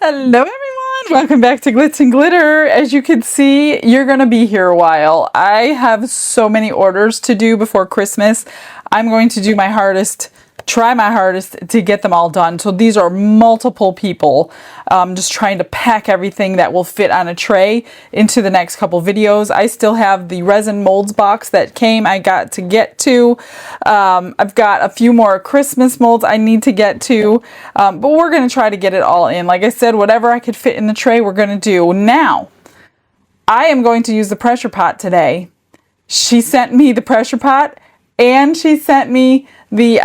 Hello everyone, welcome back to Glitz and Glitter. As you can see, you're gonna be here a while. I have so many orders to do before Christmas. I'm going to do my hardest, try my hardest to get them all done. So these are multiple people, just trying to pack everything that will fit on a tray into the next couple videos. I still have the resin molds box that came, I got to get to. I've got a few more Christmas molds I need to get to, but we're going to try to get it all in. Like I said, whatever I could fit in the tray, we're going to do. Now, I am going to use the pressure pot today. She sent me the pressure pot, and she sent me the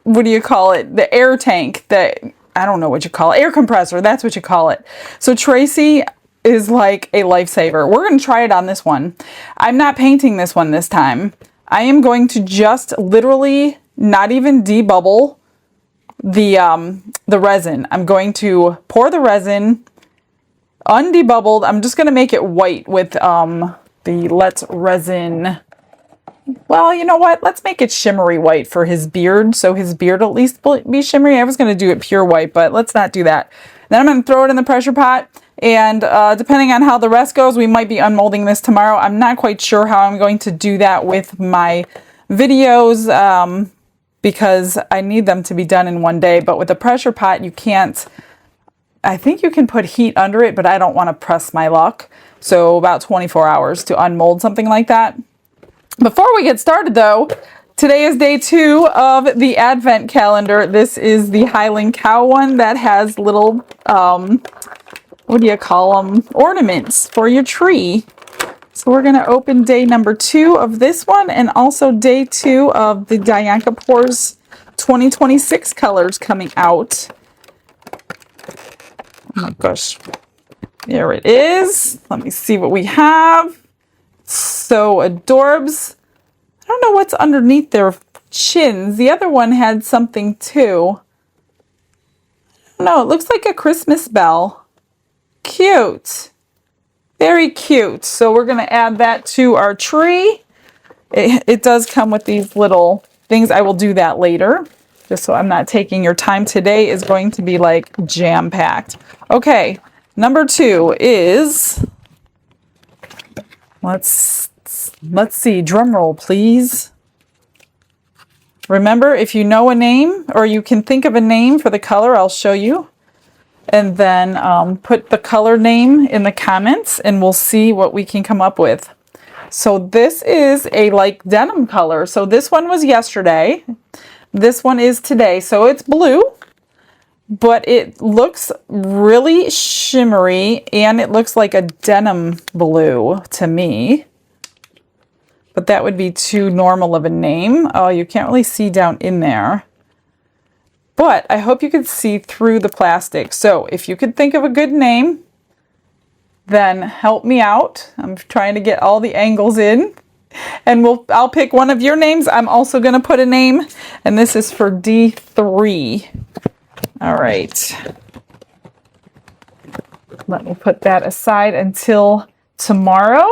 what do you call it? The air tank, I don't know what you call it. Air compressor, that's what you call it. So Tracy is like a lifesaver. We're going to try it on this one. I'm not painting this one this time. I am going to just literally not even debubble the resin. I'm going to pour the resin undebubbled. I'm just going to make it white with the Let's Resin. Well, you know what? Let's make it shimmery white for his beard, so his beard at least will be shimmery. I was going to do it pure white, but let's not do that. Then I'm going to throw it in the pressure pot, and depending on how the rest goes, we might be unmolding this tomorrow. I'm not quite sure how I'm going to do that with my videos, because I need them to be done in one day, but with the pressure pot, you can't. I think you can put heat under it, but I don't want to press my luck, so about 24 hours to unmold something like that. Before we get started though, today is day 2 of the advent calendar. This is the Highland Cow one that has little, what do you call them? Ornaments for your tree. So we're going to open day number 2 of this one, and also day 2 of the Dianca Pours 2026 colors coming out. Oh my gosh. There it is. Let me see what we have. So adorbs. I don't know what's underneath their chins. The other one had something too. No, it looks like a Christmas bell. Cute. Very cute. So we're going to add that to our tree. It does come with these little things. I will do that later, just so I'm not taking your time. Today is going to be like jam-packed. Okay, number 2 is... Let's see, drum roll, please. Remember, if you know a name or you can think of a name for the color, I'll show you. And then put the color name in the comments and we'll see what we can come up with. So this is a like denim color. So this one was yesterday. This one is today. So it's blue, but it looks really shimmery and it looks like a denim blue to me. But that would be too normal of a name. Oh, you can't really see down in there. But I hope you can see through the plastic. So if you could think of a good name, then help me out. I'm trying to get all the angles in. And I'll pick one of your names. I'm also going to put a name. And this is for D3. All right, let me put that aside until tomorrow,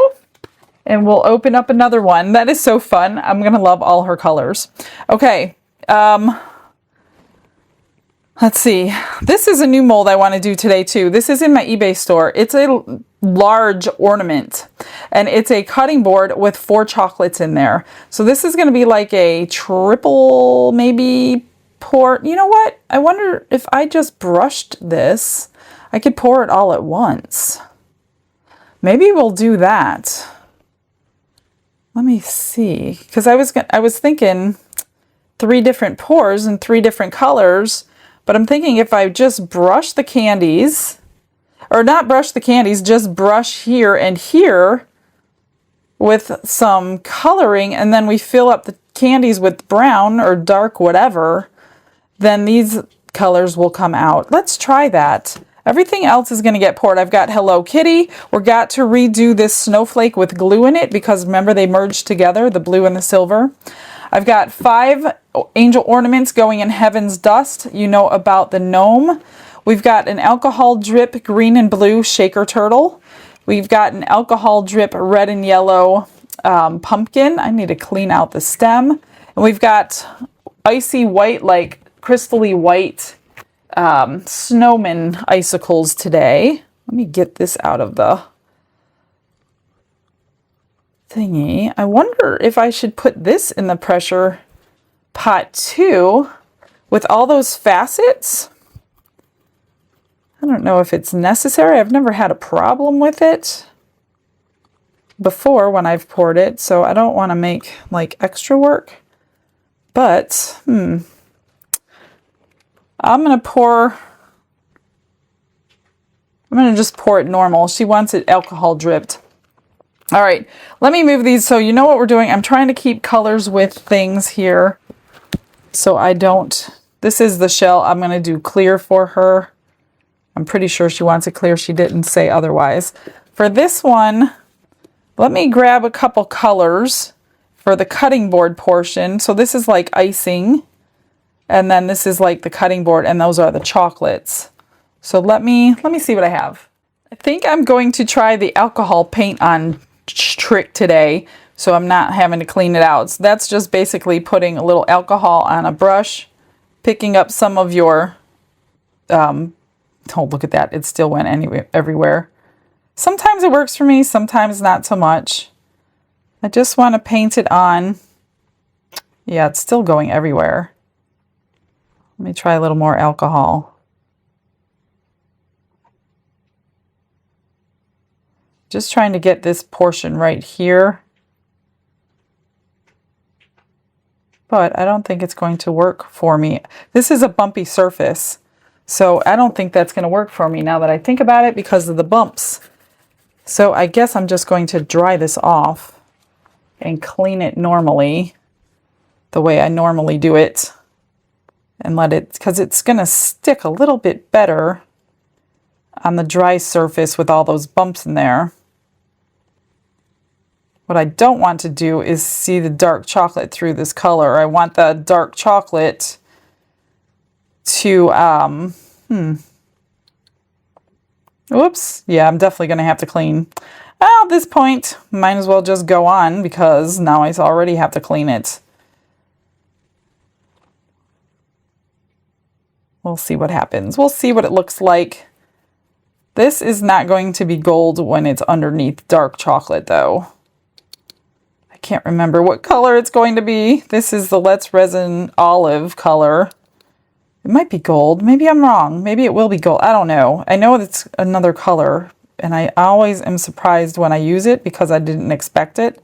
and we'll open up another one. That is so fun. I'm going to love all her colors. Okay, let's see. This is a new mold I want to do today too. This is in my eBay store. It's a large ornament, and it's a cutting board with 4 chocolates in there. So this is going to be like a triple, maybe... pour. You know what? I wonder if I just brushed this, I could pour it all at once. Maybe we'll do that. Let me see, because I was thinking 3 different pours and 3 different colors, but I'm thinking if I just brush the candies, or not brush the candies, just brush here and here with some coloring, and then we fill up the candies with brown or dark whatever, then these colors will come out. Let's try that. Everything else is going to get poured. I've got Hello Kitty. We've got to redo this snowflake with glue in it because remember they merged together, the blue and the silver. I've got 5 angel ornaments going in Heaven's Dust. You know about the gnome. We've got an alcohol drip green and blue shaker turtle. We've got an alcohol drip red and yellow pumpkin. I need to clean out the stem. And we've got icy white, like crystally white snowman icicles today. Let me get this out of the thingy. I wonder if I should put this in the pressure pot too with all those facets. I don't know if it's necessary. I've never had a problem with it before when I've poured it, so I don't want to make like extra work. But I'm gonna just pour it normal. She wants it alcohol dripped. All right, let me move these so you know what we're doing. I'm trying to keep colors with things here so I don't. This is the shell. I'm gonna do clear for her. I'm pretty sure she wants it clear. She didn't say otherwise. For this one, let me grab a couple colors for the cutting board portion. So this is like icing, and then this is like the cutting board, and those are the chocolates. So let me see what I have. I think I'm going to try the alcohol paint on trick today, so I'm not having to clean it out. So that's just basically putting a little alcohol on a brush, picking up some of your oh, look at that. It still went everywhere. Sometimes it works for me, sometimes not so much. I just want to paint it on. Yeah, it's still going everywhere. Let me try a little more alcohol. Just trying to get this portion right here. But I don't think it's going to work for me. This is a bumpy surface, so I don't think that's going to work for me now that I think about it because of the bumps. So I guess I'm just going to dry this off and clean it normally, the way I normally do it, and let it, because it's going to stick a little bit better on the dry surface with all those bumps in there. What I don't want to do is see the dark chocolate through this color. I want the dark chocolate to, Whoops. Yeah, I'm definitely going to have to clean. Well, at this point, might as well just go on because now I already have to clean it. We'll see what happens. We'll see what it looks like. This is not going to be gold when it's underneath dark chocolate, though. I can't remember what color it's going to be. This is the Let's Resin olive color. It might be gold. Maybe I'm wrong. Maybe it will be gold. I don't know. I know it's another color, and I always am surprised when I use it because I didn't expect it.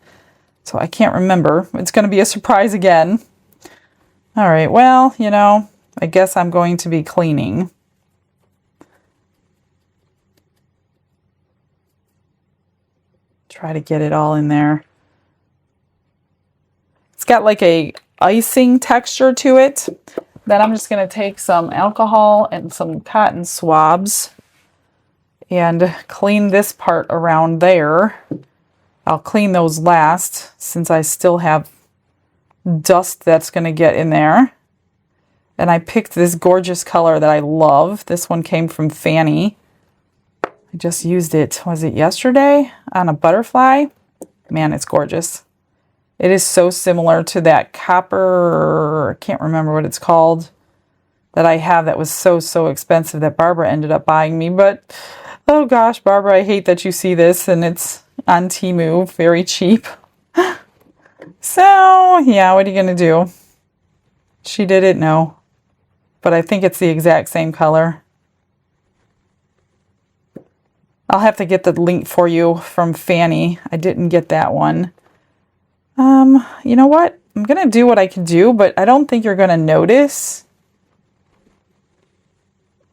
So I can't remember. It's going to be a surprise again. All right. Well, you know, I guess I'm going to be cleaning. Try to get it all in there. It's got like a icing texture to it. Then I'm just going to take some alcohol and some cotton swabs and clean this part around there. I'll clean those last since I still have dust that's going to get in there. And I picked this gorgeous color that I love. This one came from Fanny. I just used it, was it yesterday, on a butterfly? Man, it's gorgeous. It is so similar to that copper, I can't remember what it's called, that I have that was so expensive that Barbara ended up buying me. But, oh gosh, Barbara, I hate that you see this and it's on Temu, very cheap. So, yeah, what are you going to do? She didn't know. But I think it's the exact same color. I'll have to get the link for you from Fanny. I didn't get that one. You know what? I'm going to do what I can do, but I don't think you're going to notice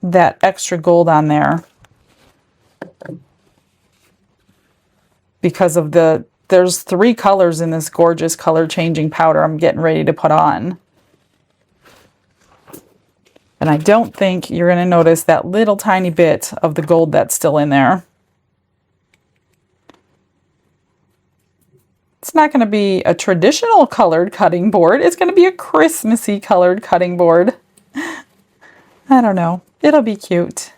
that extra gold on there. Because of there's 3 colors in this gorgeous color changing powder I'm getting ready to put on. And I don't think you're going to notice that little tiny bit of the gold that's still in there. It's not going to be a traditional colored cutting board. It's going to be a Christmassy colored cutting board. I don't know. It'll be cute.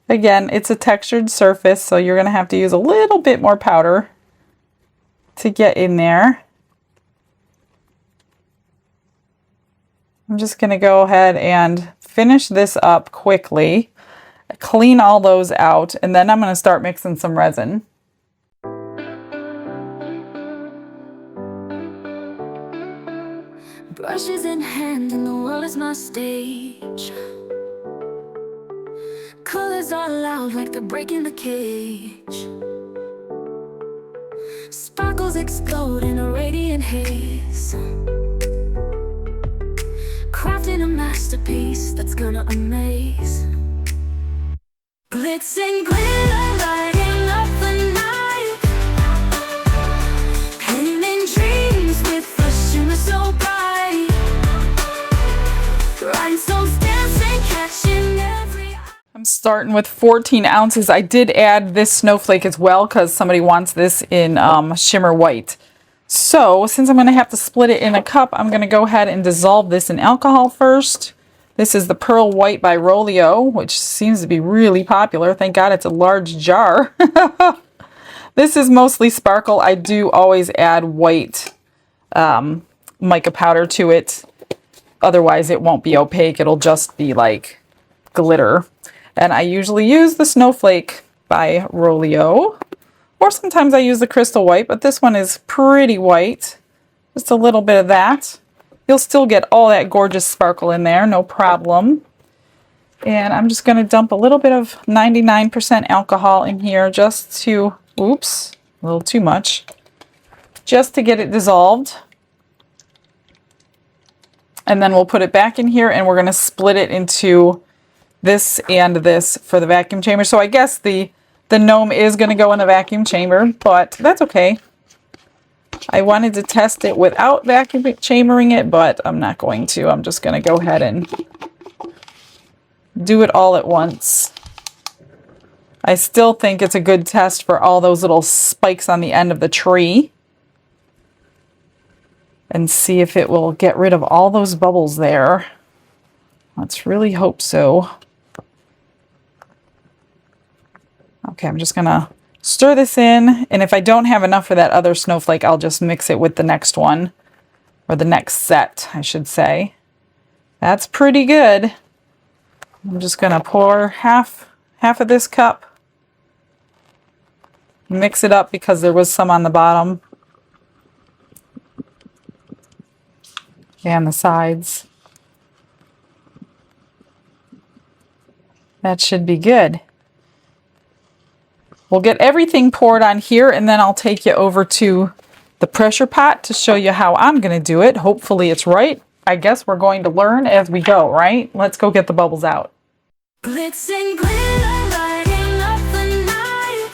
Again, it's a textured surface, so you're going to have to use a little bit more powder to get in there. I'm just going to go ahead and finish this up quickly, clean all those out, and then I'm going to start mixing some resin. Brushes in hand and the world is my stage. Colors are loud like they're breaking the cage. Sparkles explode in a radiant haze. Crafting a masterpiece that's gonna amaze. Glitz and glitter lighting up the night. Painting dreams with a shimmer so bright. Rhinestones dancing, catching every... I'm starting with 14 ounces. I did add this snowflake as well because somebody wants this in shimmer white. So since I'm going to have to split it in a cup, I'm going to go ahead and dissolve this in alcohol first. This is the Pearl White by Rolio, which seems to be really popular. Thank God it's a large jar. This is mostly sparkle. I do always add white mica powder to it. Otherwise it won't be opaque. It'll just be like glitter. And I usually use the Snowflake by Rolio. Or sometimes I use the Crystal White, but this one is pretty white. Just a little bit of that. You'll still get all that gorgeous sparkle in there, no problem. And I'm just going to dump a little bit of 99% alcohol in here just to, oops, a little too much, just to get it dissolved. And then we'll put it back in here and we're going to split it into this and this for the vacuum chamber. So I guess the gnome is going to go in the vacuum chamber, but that's okay. I wanted to test it without vacuum chambering it, but I'm not going to. I'm just going to go ahead and do it all at once. I still think it's a good test for all those little spikes on the end of the tree. And see if it will get rid of all those bubbles there. Let's really hope so. Okay, I'm just going to stir this in, and if I don't have enough for that other snowflake, I'll just mix it with the next one, or the next set, I should say. That's pretty good. I'm just going to pour half of this cup, mix it up because there was some on the bottom and the sides. That should be good. We'll get everything poured on here, and then I'll take you over to the pressure pot to show you how I'm going to do it. Hopefully it's right. I guess we're going to learn as we go, right? Let's go get the bubbles out. Glitz and glitter lighting up the night.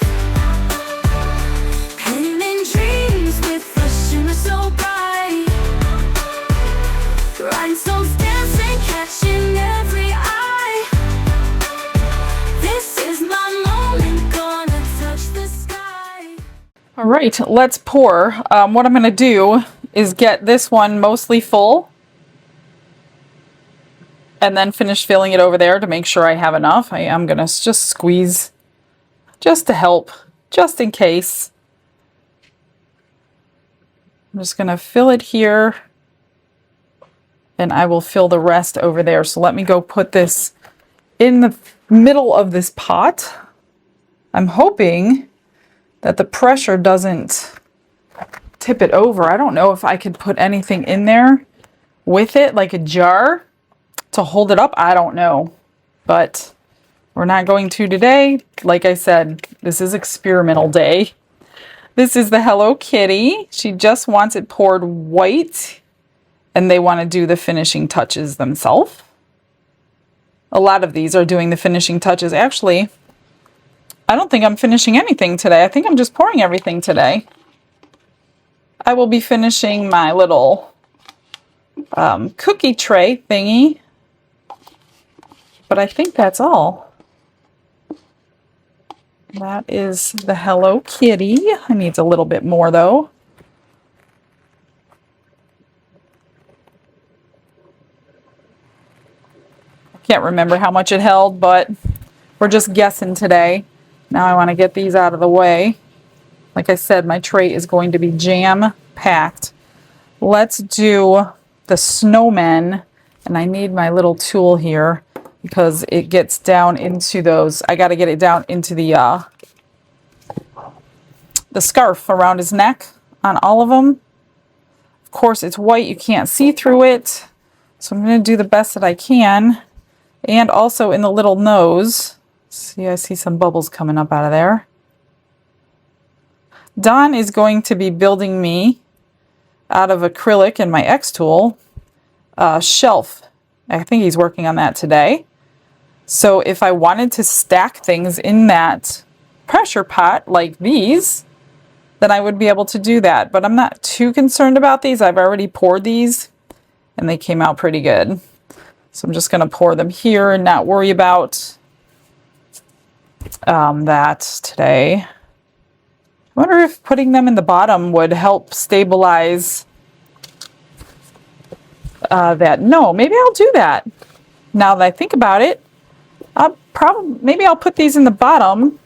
Painting dreams with a shimmer so bright. Rhinestones dancing, catching every eye. This is my moment, gonna touch the sky. All right, let's pour. What I'm going to do is get this one mostly full and then finish filling it over there to make sure I have enough. I am going to just squeeze just to help, just in case. I'm just going to fill it here and I will fill the rest over there. So let me go put this in the middle of this pot. I'm hoping that the pressure doesn't tip it over. I don't know if I could put anything in there with it, like a jar to hold it up. I don't know, but we're not going to today. Like I said, this is experimental day. This is the Hello Kitty. She just wants it poured white and they want to do the finishing touches themselves. A lot of these are doing the finishing touches. Actually, I don't think I'm finishing anything today. I think I'm just pouring everything today. I will be finishing my little cookie tray thingy, but I think that's all. That is the Hello Kitty. It needs a little bit more though. I can't remember how much it held, but we're just guessing today. Now I want to get these out of the way. Like I said, my tray is going to be jam-packed. Let's do the snowmen, and I need my little tool here. because it gets down into those. I got to get it down into the scarf around his neck on all of them. Of course, it's white. You can't see through it. So I'm going to do the best that I can. And also in the little nose. See, I see some bubbles coming up out of there. Don is going to be building me, out of acrylic and my X tool, a shelf. I think he's working on that today. So if I wanted to stack things in that pressure pot like these, then I would be able to do that. But I'm not too concerned about these. I've already poured these and they came out pretty good. So I'm just going to pour them here and not worry about that today. I wonder if putting them in the bottom would help stabilize that. No, maybe I'll do that. Now that I think about it, maybe I'll put these in the bottom.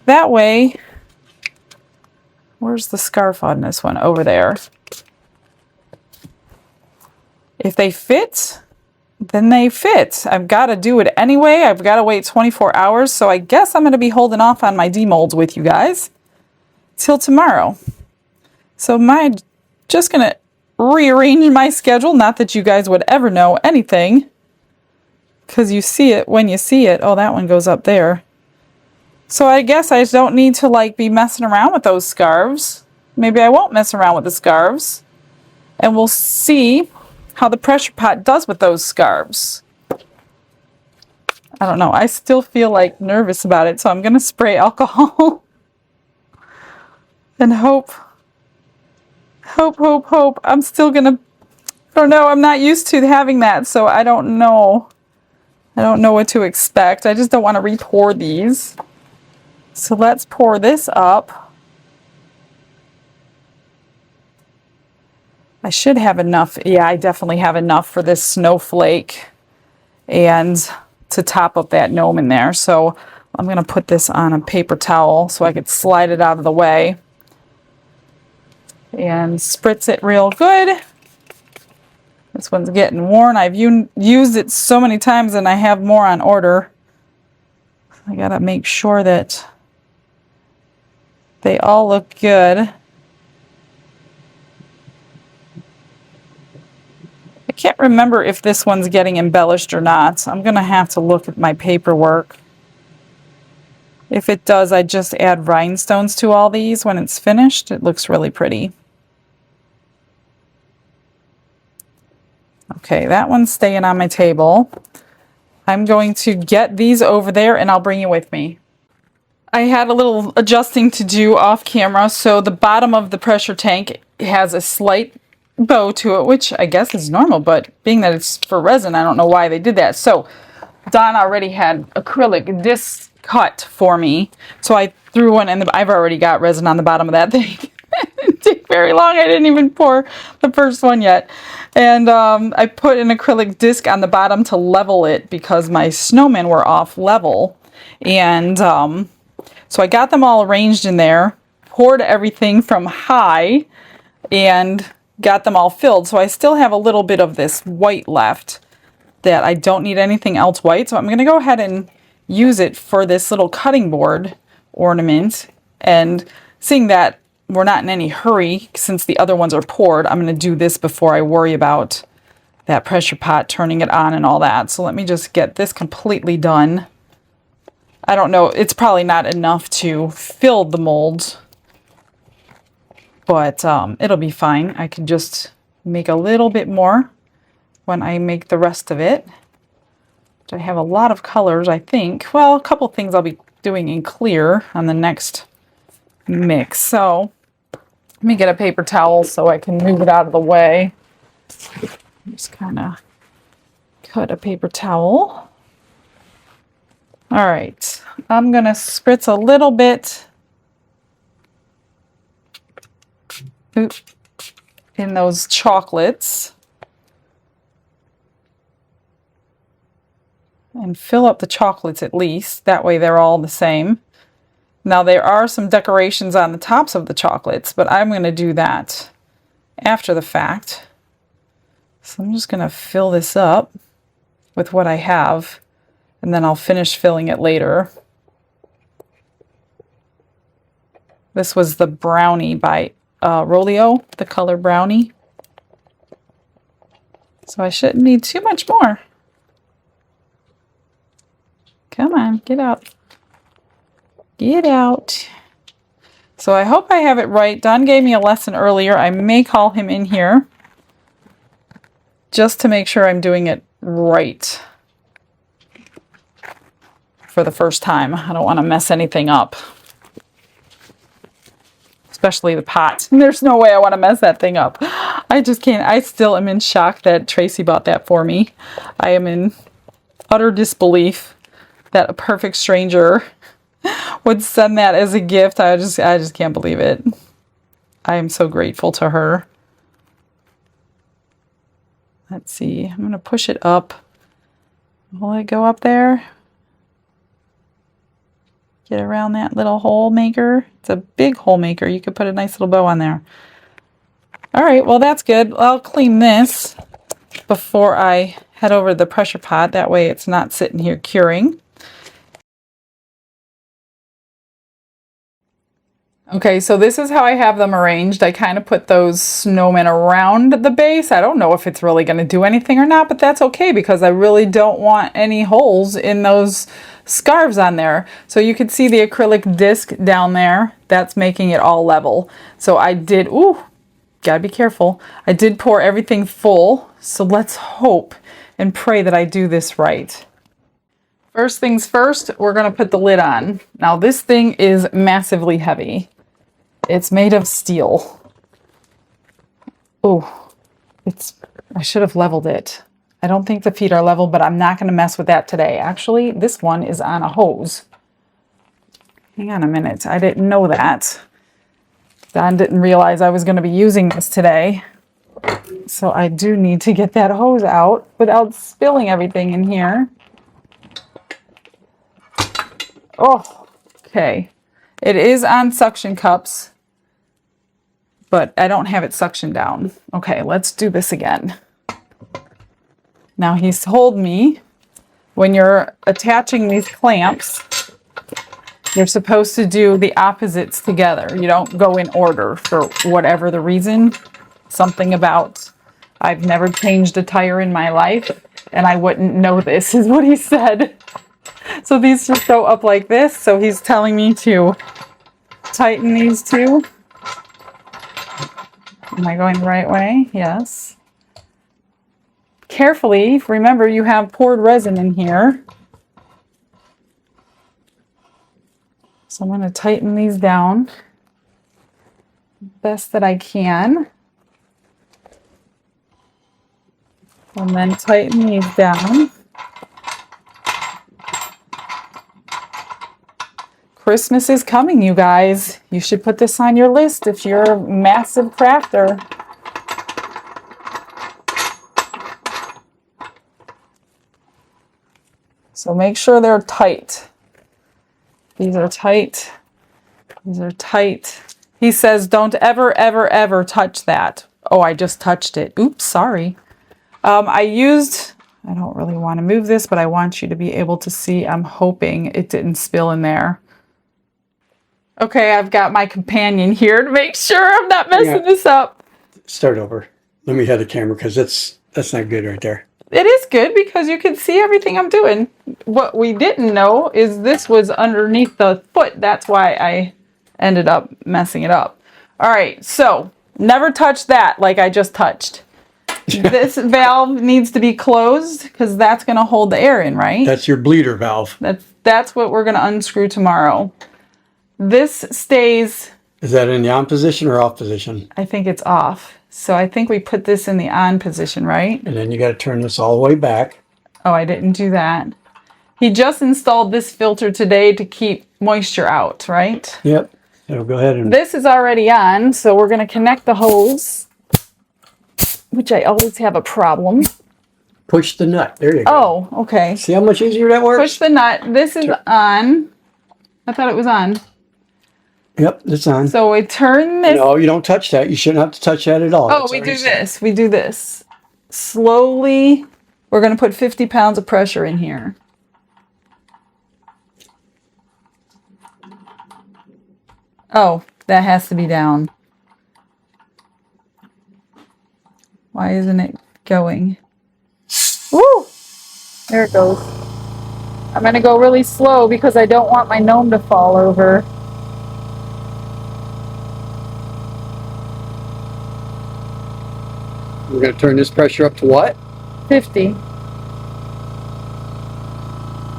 That way, where's the scarf on this one? Over there. If they fit, then they fit. I've got to do it anyway. I've got to wait 24 hours. So I guess I'm going to be holding off on my demolds with you guys till tomorrow. So just going to rearrange my schedule. Not that you guys would ever know anything, because you see it when you see it. Oh, that one goes up there. So I guess I don't need to like be messing around with those scarves. Maybe I won't mess around with the scarves. And we'll see how the pressure pot does with those scarves. I don't know. I still feel like nervous about it. So I'm going to spray alcohol and hope. I'm still going to, I don't know. I'm not used to having that. So I don't know. I don't know what to expect. I just don't want to re-pour these. So let's pour this up. I should have enough. Yeah, I definitely have enough for this snowflake and to top up that gnome in there. So I'm going to put this on a paper towel so I could slide it out of the way and spritz it real good. This one's getting worn. I've used it so many times and I have more on order. I got to make sure that they all look good. I can't remember if this one's getting embellished or not. I'm going to have to look at my paperwork. If it does, I just add rhinestones to all these when it's finished. It looks really pretty. Okay, that one's staying on my table. I'm going to get these over there and I'll bring you with me. I had a little adjusting to do off camera. So the bottom of the pressure tank has a slight bow to it, which I guess is normal, but being that it's for resin, I don't know why they did that. So Don already had acrylic disc cut for me. So I threw one and I've already got resin on the bottom of that thing. It didn't take very long. I didn't even pour the first one yet. And I put an acrylic disc on the bottom to level it because my snowmen were off level. And so I got them all arranged in there, poured everything from high, and got them all filled. So I still have a little bit of this white left that I don't need anything else white. So I'm going to go ahead and use it for this little cutting board ornament. And seeing that we're not in any hurry since the other ones are poured, I'm going to do this before I worry about that pressure pot, turning it on and all that. So let me just get this completely done. I don't know, it's probably not enough to fill the molds, but it'll be fine. I can just make a little bit more when I make the rest of it. I have a lot of colors, I think. Well, a couple things I'll be doing in clear on the next mix. So let me get a paper towel so I can move it out of the way. Just kind of cut a paper towel. All right, I'm going to spritz a little bit in those chocolates and fill up the chocolates at least. That way they're all the same. Now there are some decorations on the tops of the chocolates, but I'm going to do that after the fact. So I'm just going to fill this up with what I have. and then I'll finish filling it later. This was the brownie by Rolio, the color brownie. So I shouldn't need too much more. Come on, get out. Get out. So I hope I have it right. Don gave me a lesson earlier. I may call him in here just to make sure I'm doing it right for the first time. I don't want to mess anything up. Especially the pot. There's no way I want to mess that thing up. I just can't. I still am in shock that Tracy bought that for me. I am in utter disbelief that a perfect stranger would send that as a gift. I just can't believe it. I am so grateful to her. Let's see. I'm going to push it up. Will it go up there? Get around that little hole maker. It's a big hole maker. You could put a nice little bow on there. All right, well, that's good. I'll clean this before I head over to the pressure pot. That way it's not sitting here curing. Okay, so this is how I have them arranged. I kind of put those snowmen around the base. I don't know if it's really going to do anything or not, but that's okay because I really don't want any holes in those scarves on there. So you can see the acrylic disc down there. That's making it all level. So I did, ooh, gotta be careful. I did pour everything full. So let's hope and pray that I do this right. First things first, we're going to put the lid on. Now this thing is massively heavy. It's made of steel. Oh, I should have leveled it. I don't think the feet are level, but I'm not going to mess with that today. Actually, this one is on a hose. Hang on a minute. I didn't know that. Don didn't realize I was going to be using this today. So I do need to get that hose out without spilling everything in here. Oh, okay. It is on suction cups, but I don't have it suction down. Okay, let's do this again. Now he's told me when you're attaching these clamps, you're supposed to do the opposites together. You don't go in order for whatever the reason. Something about I've never changed a tire in my life and I wouldn't know this is what he said. So these just go up like this. So he's telling me to tighten these two. Am I going the right way? Yes. Carefully, remember you have poured resin in here. So I'm going to tighten these down best that I can. And then tighten these down. Christmas is coming, you guys. You should put this on your list if you're a massive crafter. So make sure they're tight. These are tight. These are tight. He says, don't ever, ever, ever touch that. Oh, I just touched it. Oops, sorry. I don't really want to move this, but I want you to be able to see. I'm hoping it didn't spill in there. Okay, I've got my companion here to make sure I'm not messing this up. Start over. Let me head the camera because that's not good right there. It is good because you can see everything I'm doing. What we didn't know is this was underneath the foot. That's why I ended up messing it up. All right, so never touch that like I just touched. This valve needs to be closed because that's going to hold the air in, right? That's your bleeder valve. That's what we're going to unscrew tomorrow. This stays... Is that in the on position or off position? I think it's off. So I think we put this in the on position, right? And then you got to turn this all the way back. Oh, I didn't do that. He just installed this filter today to keep moisture out, right? Yep. So go ahead and... This is already on, so we're going to connect the hose, which I always have a problem. Push the nut. There you go. Oh, okay. See how much easier that works? Push the nut. This is on. I thought it was on. Yep, it's on. So we turn this. No, you don't touch that. You shouldn't have to touch that at all. Oh, we do this. We do this. Slowly, we're going to put 50 pounds of pressure in here. Oh, that has to be down. Why isn't it going? Woo! There it goes. I'm gonna go really slow because I don't want my gnome to fall over. We're going to turn this pressure up to what? 50.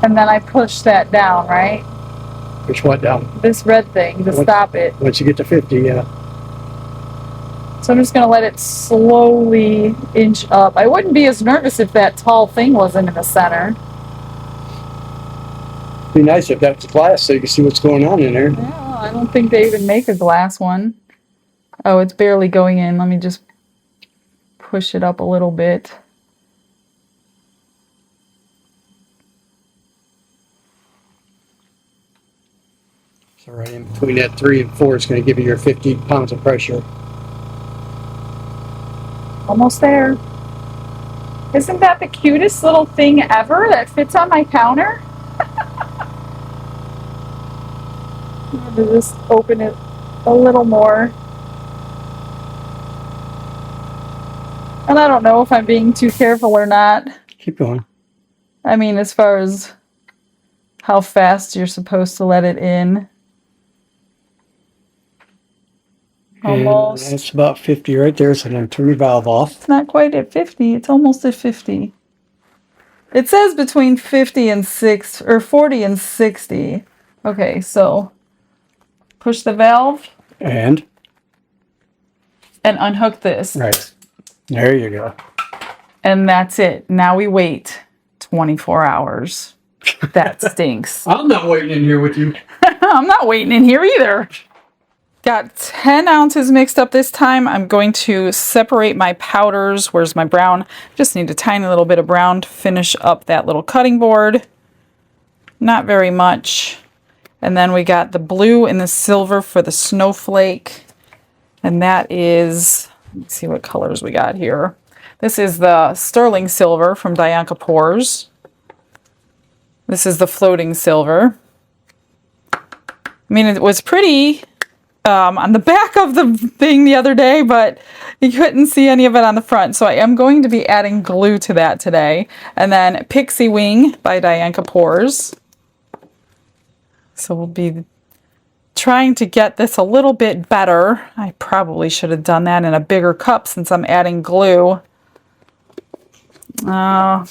And then I push that down, right? Push what down? This red thing to stop it. Once you get to 50, yeah. So I'm just gonna let it slowly inch up. I wouldn't be as nervous if that tall thing wasn't in the center. It'd be nice if that was glass so you can see what's going on in there. Yeah, I don't think they even make a glass one. Oh, it's barely going in. Let me just push it up a little bit. So right in between that 3 and 4 is going to give you your 50 pounds of pressure. Almost there. Isn't that the cutest little thing ever that fits on my counter? I'm going to just open it a little more. And I don't know if I'm being too careful or not. Keep going. I mean, as far as how fast you're supposed to let it in. Almost. And that's about 50 right there, so then turn your valve off. It's not quite at 50. It's almost at 50. It says between 50 and 6 or 40 and 60. Okay, so push the valve And? and unhook this. Right. There you go. And that's it. Now we wait 24 hours. That stinks. I'm not waiting in here with you. I'm not waiting in here either. Got 10 ounces mixed up this time. I'm going to separate my powders. Where's my brown? Just need a tiny little bit of brown to finish up that little cutting board. Not very much. And then we got the blue and the silver for the snowflake. And that is, let's see what colors we got here. This is the sterling silver from Dianca Pours. This is the floating silver. I mean, it was pretty on the back of the thing the other day, but you couldn't see any of it on the front. So I am going to be adding glue to that today. And then Pixie Wing by Dianca Pours. So we'll be trying to get this a little bit better. I probably should have done that in a bigger cup since I'm adding glue. Oh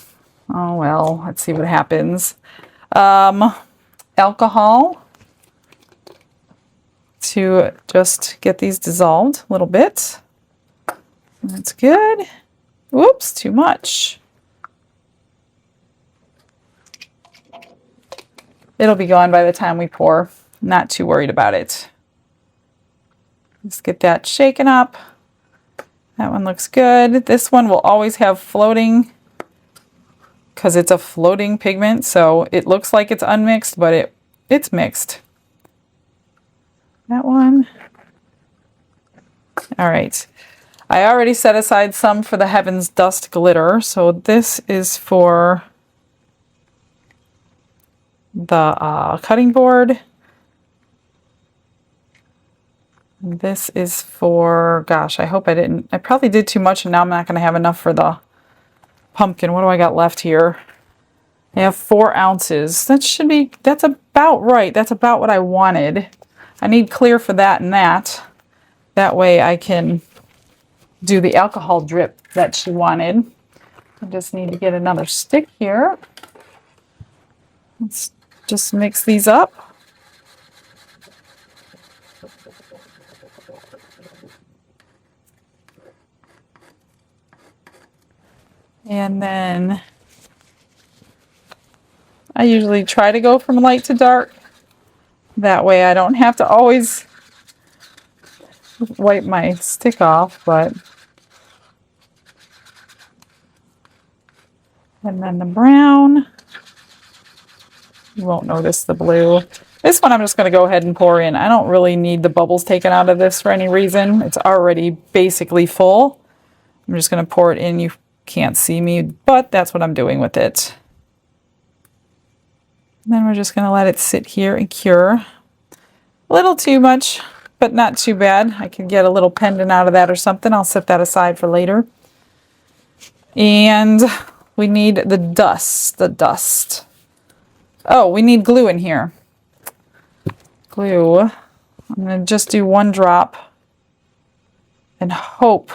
well, let's see what happens. Alcohol to just get these dissolved a little bit. That's good. Whoops, too much. It'll be gone by the time we pour. Not too worried about it. Just get that shaken up. That one looks good. This one will always have floating because it's a floating pigment, so it looks like it's unmixed, but it's mixed. That one. All right. I already set aside some for the Heaven's Dust glitter, so this is for the cutting board. This is for, gosh, I hope I didn't, I probably did too much and now I'm not going to have enough for the pumpkin. What do I got left here? I have 4 ounces. That should be, that's about right. That's about what I wanted. I need clear for that and that. That way I can do the alcohol drip that she wanted. I just need to get another stick here. Let's just mix these up. And then I usually try to go from light to dark. That way I don't have to always wipe my stick off, but. And then the brown. You won't notice the blue. This one I'm just going to go ahead and pour in. I don't really need the bubbles taken out of this for any reason. It's already basically full. I'm just going to pour it in. You can't see me, but that's what I'm doing with it. And then we're just going to let it sit here and cure. A little too much, but not too bad. I could get a little pendant out of that or something. I'll set that aside for later. And we need the dust. Oh, we need glue in here. Glue. I'm going to just do 1 drop and hope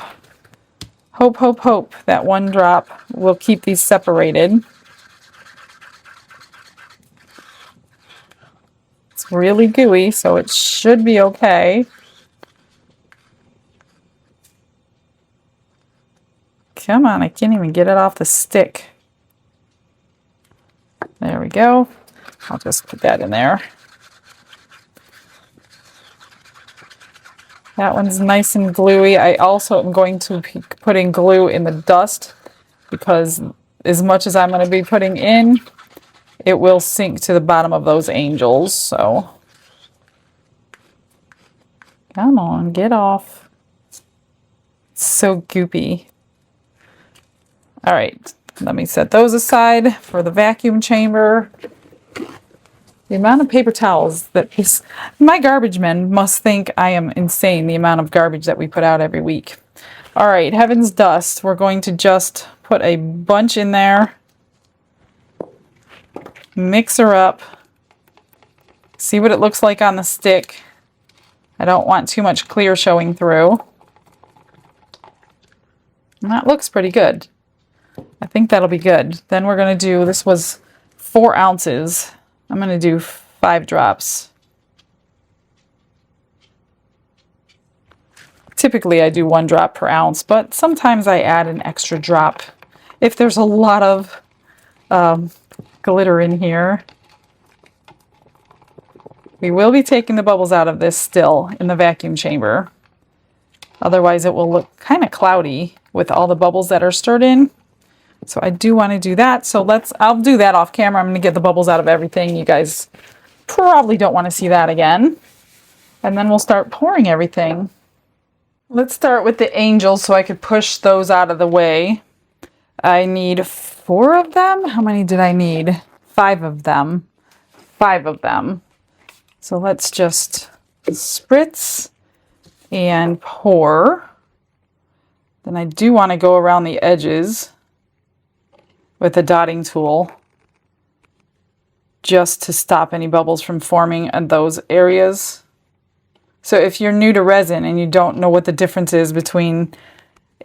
that 1 drop will keep these separated. It's really gooey, so it should be okay. Come on, I can't even get it off the stick. There we go. I'll just put that in there. That one's nice and gluey. I also am going to be putting glue in the dust because as much as I'm going to be putting in, it will sink to the bottom of those angels. So, come on, get off. It's so goopy. All right, let me set those aside for the vacuum chamber. The amount of paper towels that my garbage men must think I am insane, the amount of garbage that we put out every week. All right, Heaven's Dust. We're going to just put a bunch in there. Mix her up. See what it looks like on the stick. I don't want too much clear showing through. And that looks pretty good. I think that'll be good. Then we're going to do, this was 4 ounces. I'm going to do 5 drops. Typically I do 1 drop per ounce, but sometimes I add an extra drop if there's a lot of glitter in here. We will be taking the bubbles out of this still in the vacuum chamber. Otherwise it will look kind of cloudy with all the bubbles that are stirred in. So I do want to do that. So I'll do that off camera. I'm going to get the bubbles out of everything. You guys probably don't want to see that again. And then we'll start pouring everything. Let's start with the angels so I could push those out of the way. I need 4 of them. How many did I need? 5 of them. 5 of them. So let's just spritz and pour. Then I do want to go around the edges with a dotting tool just to stop any bubbles from forming in those areas. So if you're new to resin and you don't know what the difference is between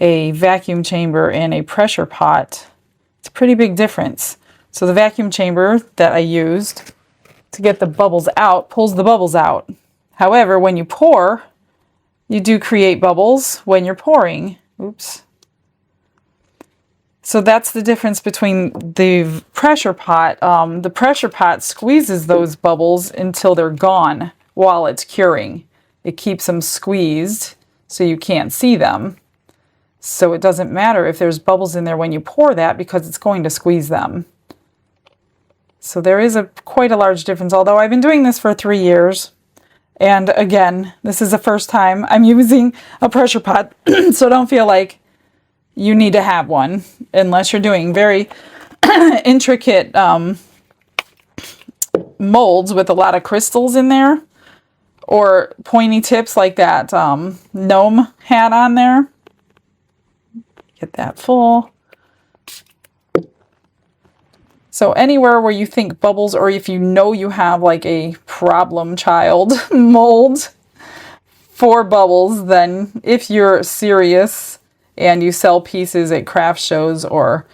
a vacuum chamber and a pressure pot, it's a pretty big difference. So the vacuum chamber that I used to get the bubbles out pulls the bubbles out. However, when you pour, you do create bubbles when you're pouring. Oops. So that's the difference between the pressure pot. The pressure pot squeezes those bubbles until they're gone while it's curing. It keeps them squeezed so you can't see them. So it doesn't matter if there's bubbles in there when you pour that because it's going to squeeze them. So there is quite a large difference, although I've been doing this for 3 years. And again, this is the first time I'm using a pressure pot, so don't feel like you need to have one unless you're doing very intricate molds with a lot of crystals in there or pointy tips like that gnome had on there. Get that full. So anywhere where you think bubbles, or if you know you have like a problem child mold for bubbles, then if you're serious and you sell pieces at craft shows or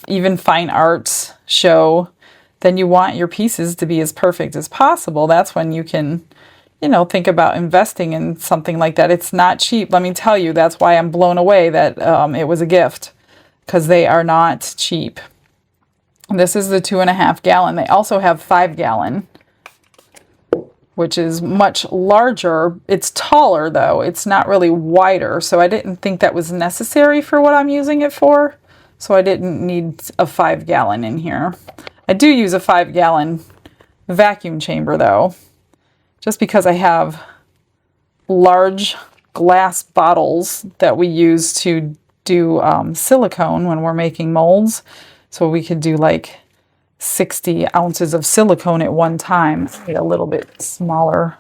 even fine arts show, then you want your pieces to be as perfect as possible. That's when you can, you know, think about investing in something like that. It's not cheap. Let me tell you, that's why I'm blown away that it was a gift, because they are not cheap. This is the 2.5 gallon. They also have 5 gallon, which is much larger. It's taller though. It's not really wider. So I didn't think that was necessary for what I'm using it for. So I didn't need a 5 gallon in here. I do use a 5 gallon vacuum chamber though, just because I have large glass bottles that we use to do silicone when we're making molds. So we could do like 60 ounces of silicone at one time. Need a little bit smaller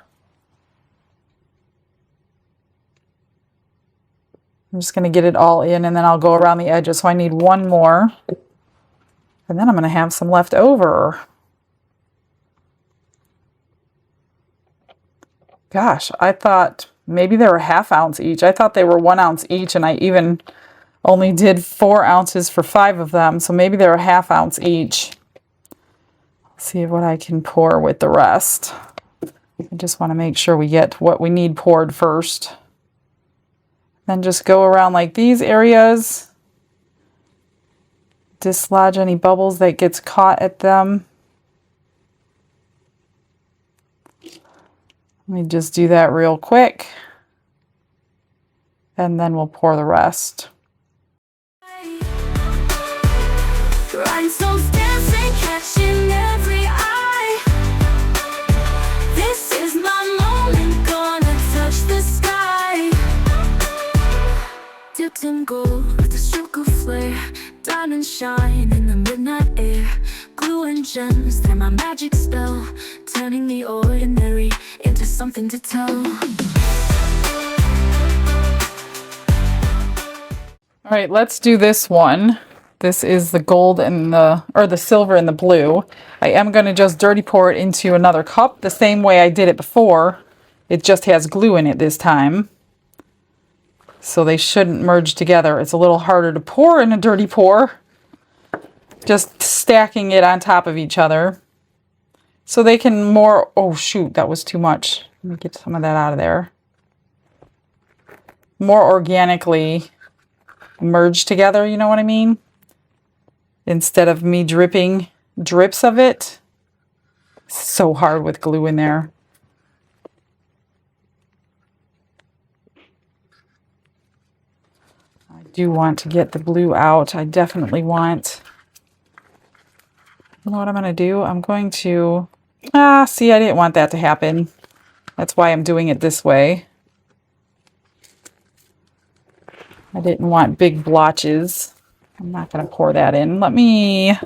I'm just going to get it all in, and then I'll go around the edges. So I need one more, and then I'm going to have some left over. Gosh, I thought maybe they were 1/2 ounce each. I thought they were 1 ounce each, and I even only did 4 ounces for 5 of them. So maybe they're 1/2 ounce each. Let's see what I can pour with the rest. I just want to make sure we get what we need poured first. Then just go around like these areas. Dislodge any bubbles that gets caught at them. Let me just do that real quick. And then we'll pour the rest. Rhinestones dancing, catching every eye. This is my moment, gonna touch the sky. Dipped in gold with a stroke of flare. Diamonds shine in the midnight air. Glue and gems, they're my magic spell. Turning the ordinary into something to tell. All right, let's do this one. This is the gold and the silver and the blue. I am going to just dirty pour it into another cup the same way I did it before. It just has glue in it this time. So they shouldn't merge together. It's a little harder to pour in a dirty pour. Just stacking it on top of each other. So they can more, oh shoot, that was too much. Let me get some of that out of there. More organically merge together, you know what I mean? Instead of me dripping drips of it. It's so hard with glue in there. I do want to get the blue out. I definitely want, you know what I'm going to do? I'm going to, see, I didn't want that to happen. That's why I'm doing it this way. I didn't want big blotches. I'm not going to pour that in. Let me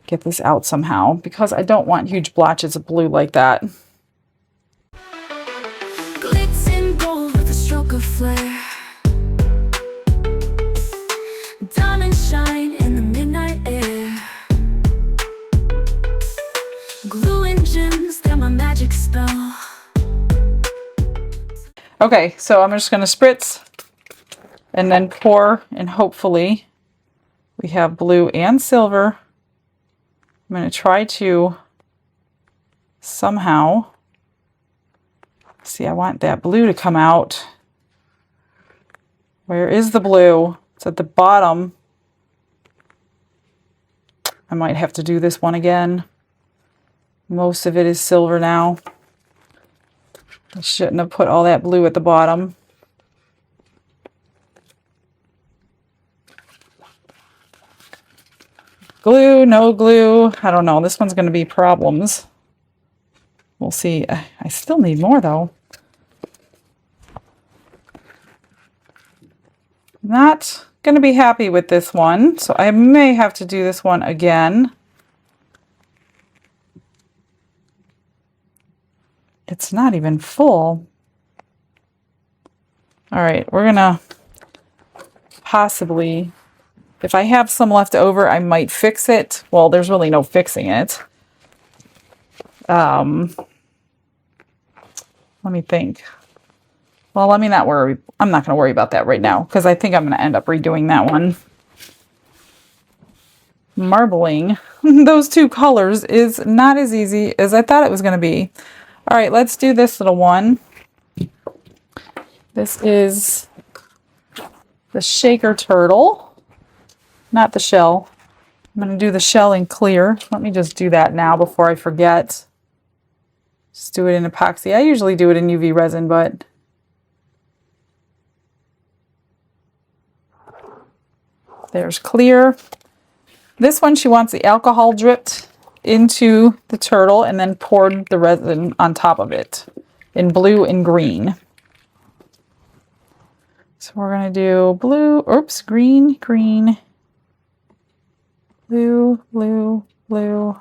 get this out somehow because I don't want huge blotches of blue like that. Glitz and gold with a stroke of flare. Diamonds shine in the midnight air. Glue and gems, they're my magic spell. Okay, so I'm just going to spritz and then pour, and hopefully we have blue and silver. I'm going to try to somehow, see, I want that blue to come out. Where is the blue? It's at the bottom. I might have to do this one again. Most of it is silver now. I shouldn't have put all that blue at the bottom. Glue, no glue. I don't know. This one's going to be problems. We'll see. I still need more though. Not going to be happy with this one, so I may have to do this one again. It's not even full. All right, we're gonna possibly, if I have some left over, I might fix it. Well, there's really no fixing it. Let me think. Well, let me not worry. I'm not going to worry about that right now because I think I'm going to end up redoing that one. Marbling those two colors is not as easy as I thought it was going to be. All right, let's do this little one. This is the shaker turtle, not the shell. I'm going to do the shell in clear. Let me just do that now before I forget. Just do it in epoxy. I usually do it in UV resin, but there's clear. This one, she wants the alcohol dripped into the turtle and then poured the resin on top of it in blue and green. So we're going to do blue, oops, green, green, blue, blue, blue,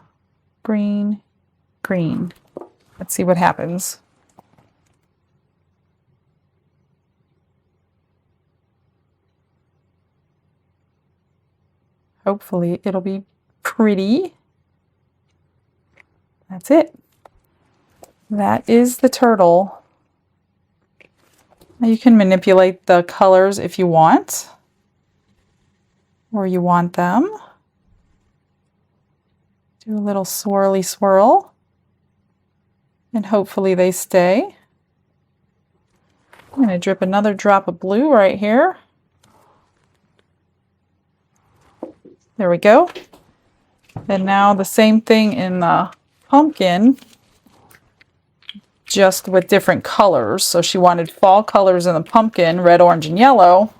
green, green. Let's see what happens. Hopefully it'll be pretty. That's it. That is the turtle. Now you can manipulate the colors if you want, or you want them. Do a little swirly swirl, and hopefully they stay. I'm going to drip another drop of blue right here. There we go. And now the same thing in the pumpkin, just with different colors. So she wanted fall colors in the pumpkin, red, orange, and yellow.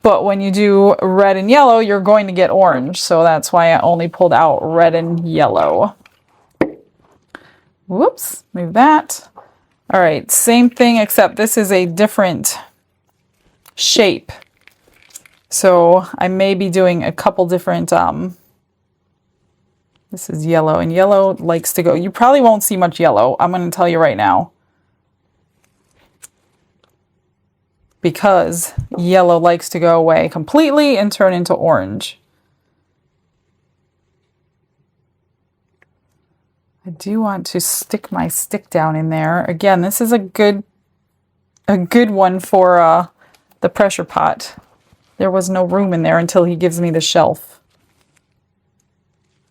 But when you do red and yellow, you're going to get orange. So that's why I only pulled out red and yellow. Whoops, move that. All right, same thing, except this is a different shape. So I may be doing a couple different, this is yellow, and yellow likes to go. You probably won't see much yellow, I'm going to tell you right now. Because yellow likes to go away completely and turn into orange. I do want to stick my stick down in there. Again, this is a good one for the pressure pot. There was no room in there until he gives me the shelf.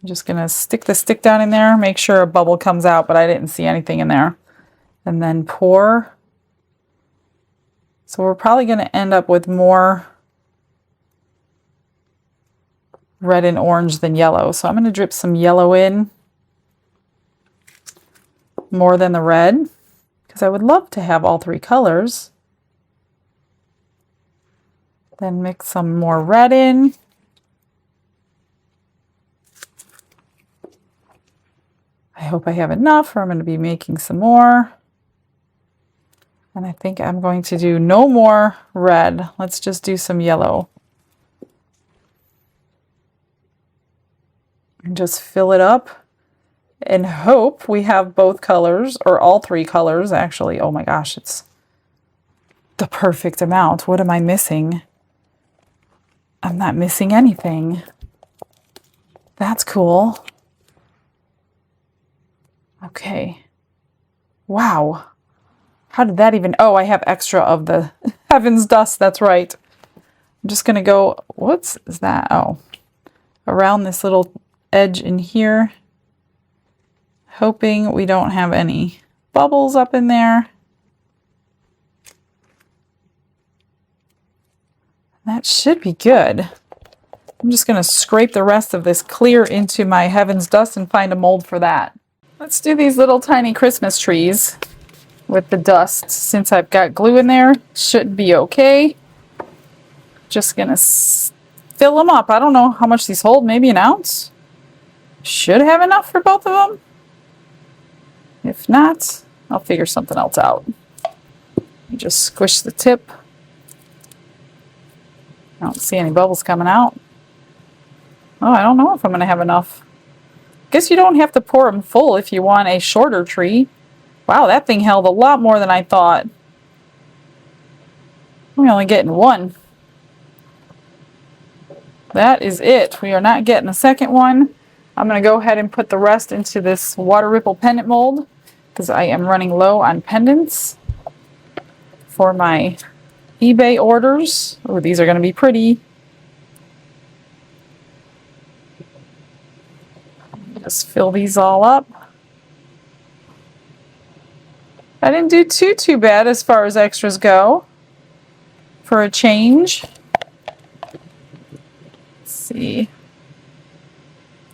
I'm just gonna stick the stick down in there, make sure a bubble comes out, but I didn't see anything in there. And then pour. So we're probably gonna end up with more red and orange than yellow. So I'm gonna drip some yellow in, more than the red, because I would love to have all three colors. Then mix some more red in. I hope I have enough, or I'm going to be making some more. And I think I'm going to do no more red. Let's just do some yellow. And just fill it up. And hope we have both colors, or all three colors, actually. Oh my gosh, it's the perfect amount. What am I missing? I'm not missing anything. That's cool. Okay. Wow. How did that even... Oh, I have extra of the Heaven's Dust. That's right. I'm just going to go... What is that? Oh. Around this little edge in here. Hoping we don't have any bubbles up in there. That should be good. I'm just going to scrape the rest of this clear into my Heaven's Dust and find a mold for that. Let's do these little tiny Christmas trees with the dust. Since I've got glue in there, should be okay. Just going to fill them up. I don't know how much these hold, maybe an ounce? Should have enough for both of them. If not, I'll figure something else out. Just squish the tip. I don't see any bubbles coming out. Oh, I don't know if I'm going to have enough. Guess you don't have to pour them full if you want a shorter tree. Wow, that thing held a lot more than I thought. I'm only getting one. That is it. We are not getting a second one. I'm going to go ahead and put the rest into this water ripple pendant mold because I am running low on pendants for my eBay orders. Oh, these are going to be pretty. Just fill these all up. I didn't do too bad as far as extras go for a change. Let's see.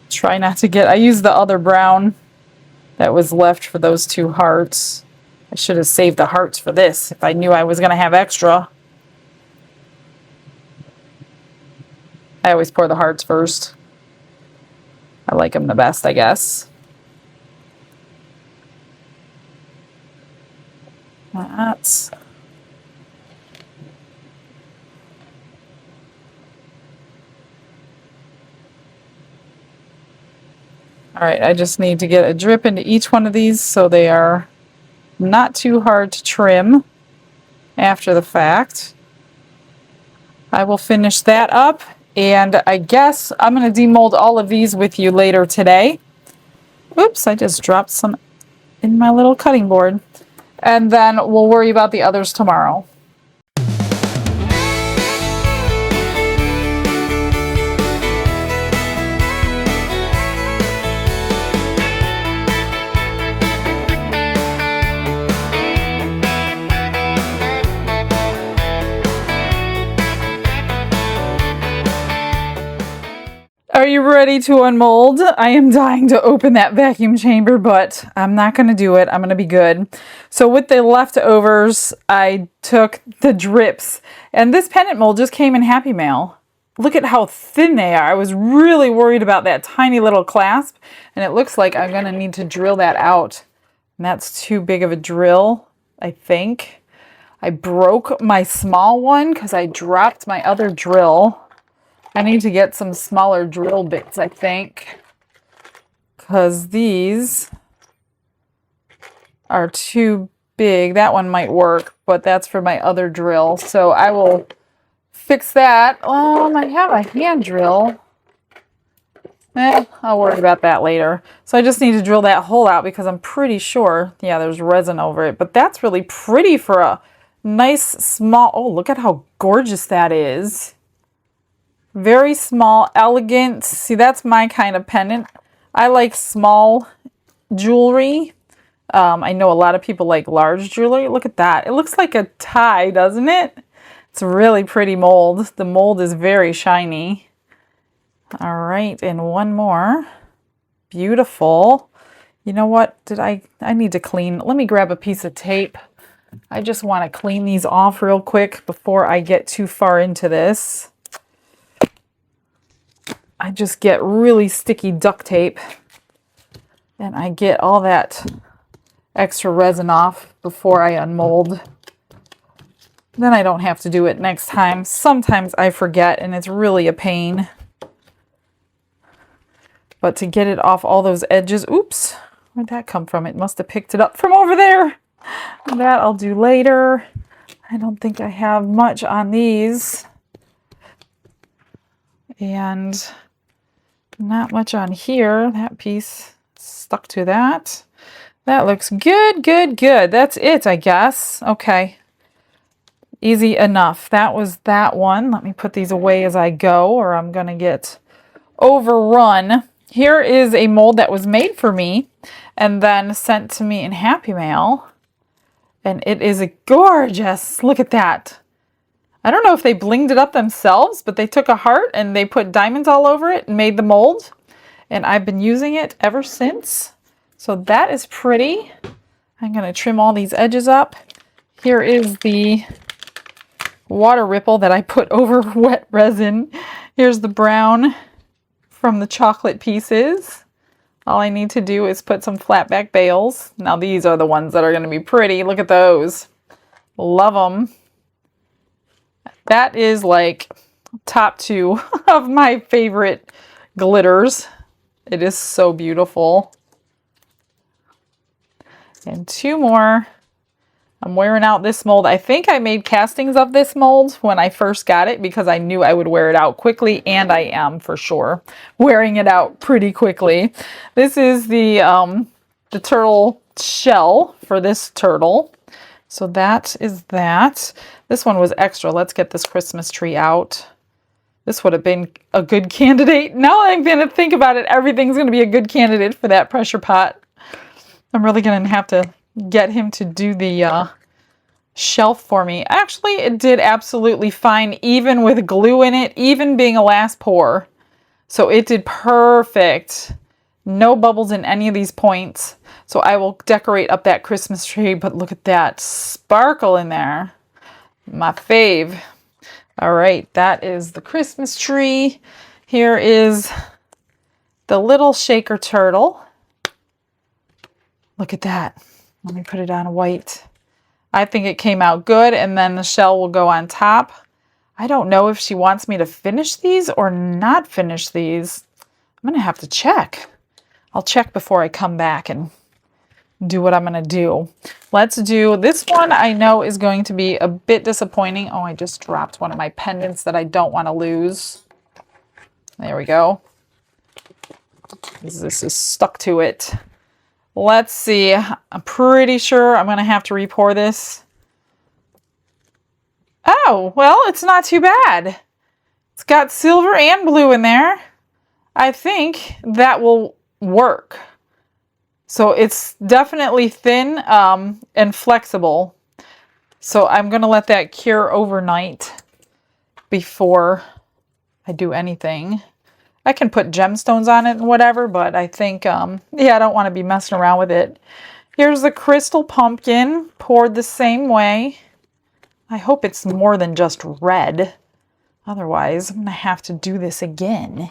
Try not to get... I used the other brown that was left for those two hearts. I should have saved the hearts for this if I knew I was going to have extra. I always pour the hearts first. I like them the best, I guess. That's... Alright, I just need to get a drip into each one of these so they are not too hard to trim after the fact. I will finish that up And I guess I'm going to demold all of these with you later today. Oops, I just dropped some in my little cutting board. And then we'll worry about the others tomorrow. Are you ready to unmold? I am dying to open that vacuum chamber, but I'm not going to do it. I'm going to be good. So with the leftovers, I took the drips, and this pendant mold just came in Happy Mail. Look at how thin they are. I was really worried about that tiny little clasp, and it looks like I'm going to need to drill that out. And that's too big of a drill, I think. I broke my small one because I dropped my other drill. I need to get some smaller drill bits, I think, because these are too big. That one might work, but that's for my other drill. So I will fix that. I have a hand drill. I'll worry about that later. So I just need to drill that hole out because I'm pretty sure, yeah, there's resin over it. But that's really pretty for a nice small, oh, look at how gorgeous that is. Very small, elegant. See, that's my kind of pendant. I like small jewelry. I know a lot of people like large jewelry. Look at that. It looks like a tie, doesn't it? It's a really pretty mold. The mold is very shiny. All right, and one more. Beautiful. You know what? I need to clean. Let me grab a piece of tape. I just want to clean these off real quick before I get too far into this. I just get really sticky duct tape and I get all that extra resin off before I unmold. Then I don't have to do it next time. Sometimes I forget and it's really a pain. But to get it off all those edges, oops, where'd that come from? It must have picked it up from over there. That I'll do later. I don't think I have much on these. And not much on here. That piece stuck to that. That looks good, good, good. That's it, I guess. Okay. Easy enough. That was that one. Let me put these away as I go or I'm going to get overrun. Here is a mold that was made for me and then sent to me in Happy Mail. And it is gorgeous. Look at that. I don't know if they blinged it up themselves, but they took a heart and they put diamonds all over it and made the mold. And I've been using it ever since. So that is pretty. I'm going to trim all these edges up. Here is the water ripple that I put over wet resin. Here's the brown from the chocolate pieces. All I need to do is put some flat back bales. Now these are the ones that are going to be pretty. Look at those. Love them. That is like top 2 of my favorite glitters. It is so beautiful. And 2 more. I'm wearing out this mold. I think I made castings of this mold when I first got it because I knew I would wear it out quickly, and I am for sure wearing it out pretty quickly. This is the turtle shell for this turtle. So that is that. This one was extra. Let's get this Christmas tree out. This would have been a good candidate. Now I'm going to think about it, everything's going to be a good candidate for that pressure pot. I'm really going to have to get him to do the shelf for me. Actually, it did absolutely fine, even with glue in it, even being a last pour. So it did perfect. No bubbles in any of these points. So I will decorate up that Christmas tree, but look at that sparkle in there. My fave. All right, that is the Christmas tree. Here is the little shaker turtle. Look at that. Let me put it on white. I think it came out good, and then the shell will go on top. I don't know if she wants me to finish these or not finish these. I'm gonna have to check. I'll check before I come back and do what I'm gonna do. Let's do this one. I know is going to be a bit disappointing. Oh, I just dropped one of my pendants that I don't want to lose. There we go. This is stuck to it. Let's see. I'm pretty sure I'm going to have to re-pour this. Oh, well, it's not too bad. It's got silver and blue in there. I think that will work. So it's definitely thin and flexible. So I'm going to let that cure overnight before I do anything. I can put gemstones on it and whatever, but I think, yeah, I don't want to be messing around with it. Here's the crystal pumpkin poured the same way. I hope it's more than just red. Otherwise, I'm going to have to do this again.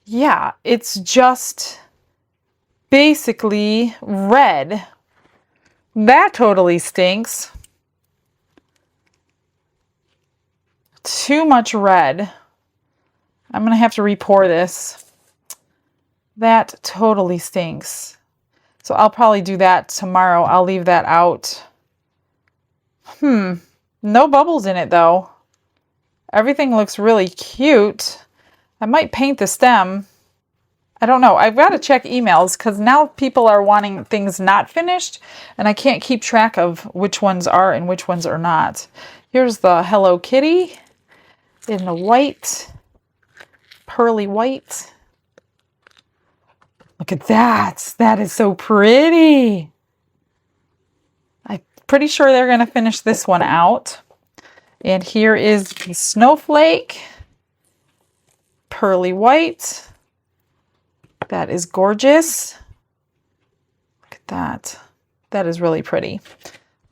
Yeah, it's just basically red. That totally stinks. Too much red. I'm going to have to re-pour this. That totally stinks. So I'll probably do that tomorrow. I'll leave that out. No bubbles in it though. Everything looks really cute. I might paint the stem. I don't know. I've got to check emails because now people are wanting things not finished and I can't keep track of which ones are and which ones are not. Here's the Hello Kitty in the white, pearly white. Look at that. That is so pretty. I'm pretty sure they're going to finish this one out. And here is the snowflake, pearly white. That is gorgeous. Look at that. That is really pretty.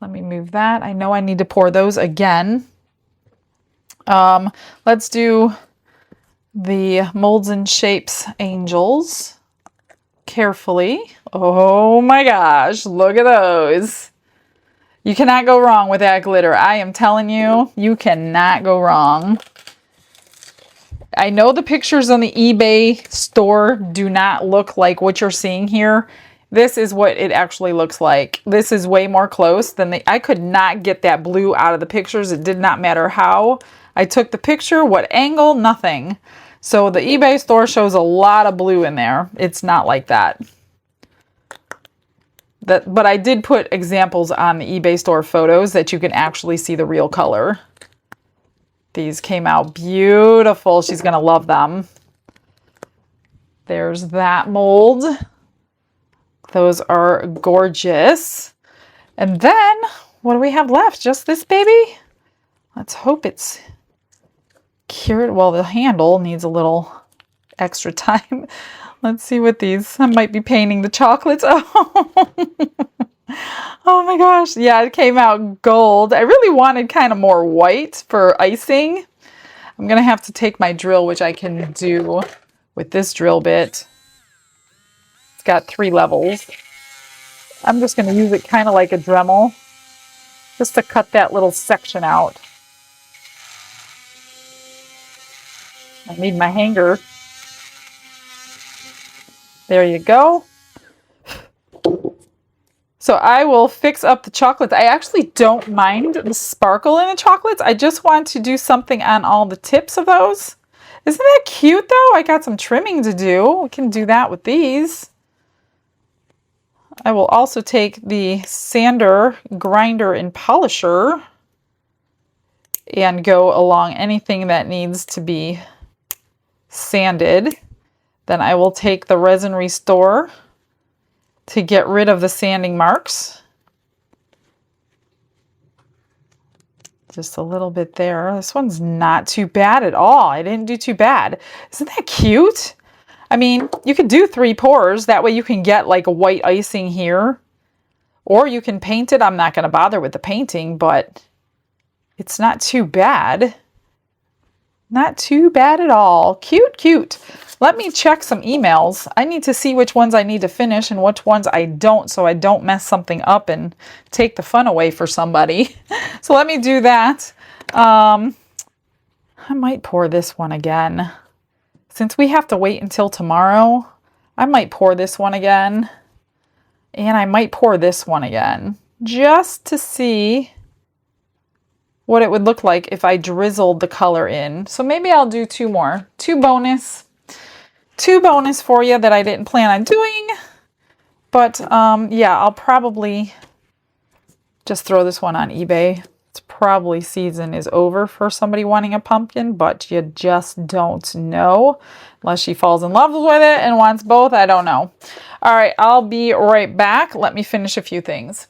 Let me move that. I know I need to pour those again. Let's do the Molds and Shapes Angels carefully. Oh my gosh, look at those. You cannot go wrong with that glitter. I am telling you, you cannot go wrong. I know the pictures on the eBay store do not look like what you're seeing here. This is what it actually looks like. This is way more close than I could not get that blue out of the pictures. It did not matter how I took the picture, what angle, nothing. So the eBay store shows a lot of blue in there. It's not like that. But I did put examples on the eBay store photos that you can actually see the real color. These came out beautiful. She's going to love them. There's that mold. Those are gorgeous. And then, what do we have left? Just this baby? Let's hope it's cured. Well, the handle needs a little extra time. Let's see what these, I might be painting the chocolates. Oh my gosh. Yeah, it came out gold. I really wanted kind of more white for icing. I'm going to have to take my drill, which I can do with this drill bit. It's got 3 levels. I'm just going to use it kind of like a Dremel, just to cut that little section out. I need my hanger. There you go. So I will fix up the chocolates. I actually don't mind the sparkle in the chocolates. I just want to do something on all the tips of those. Isn't that cute though? I got some trimming to do. We can do that with these. I will also take the sander, grinder, and polisher and go along anything that needs to be sanded. Then I will take the Resin Restore to get rid of the sanding marks. Just a little bit there. This one's not too bad at all. I didn't do too bad. Isn't that cute? I mean, you could do 3 pours. That way you can get like a white icing here. Or you can paint it. I'm not going to bother with the painting, but it's not too bad. Not too bad at all. Cute, cute. Let me check some emails. I need to see which ones I need to finish and which ones I don't, so I don't mess something up and take the fun away for somebody. So let me do that. I might pour this one again. Since we have to wait until tomorrow, I might pour this one again. And I might pour this one again. Just to see what it would look like if I drizzled the color in. So maybe I'll do two more. Two bonus for you that I didn't plan on doing. But yeah, I'll probably just throw this one on eBay. It's probably season is over for somebody wanting a pumpkin, but you just don't know unless she falls in love with it and wants both. I don't know. All right, I'll be right back. Let me finish a few things.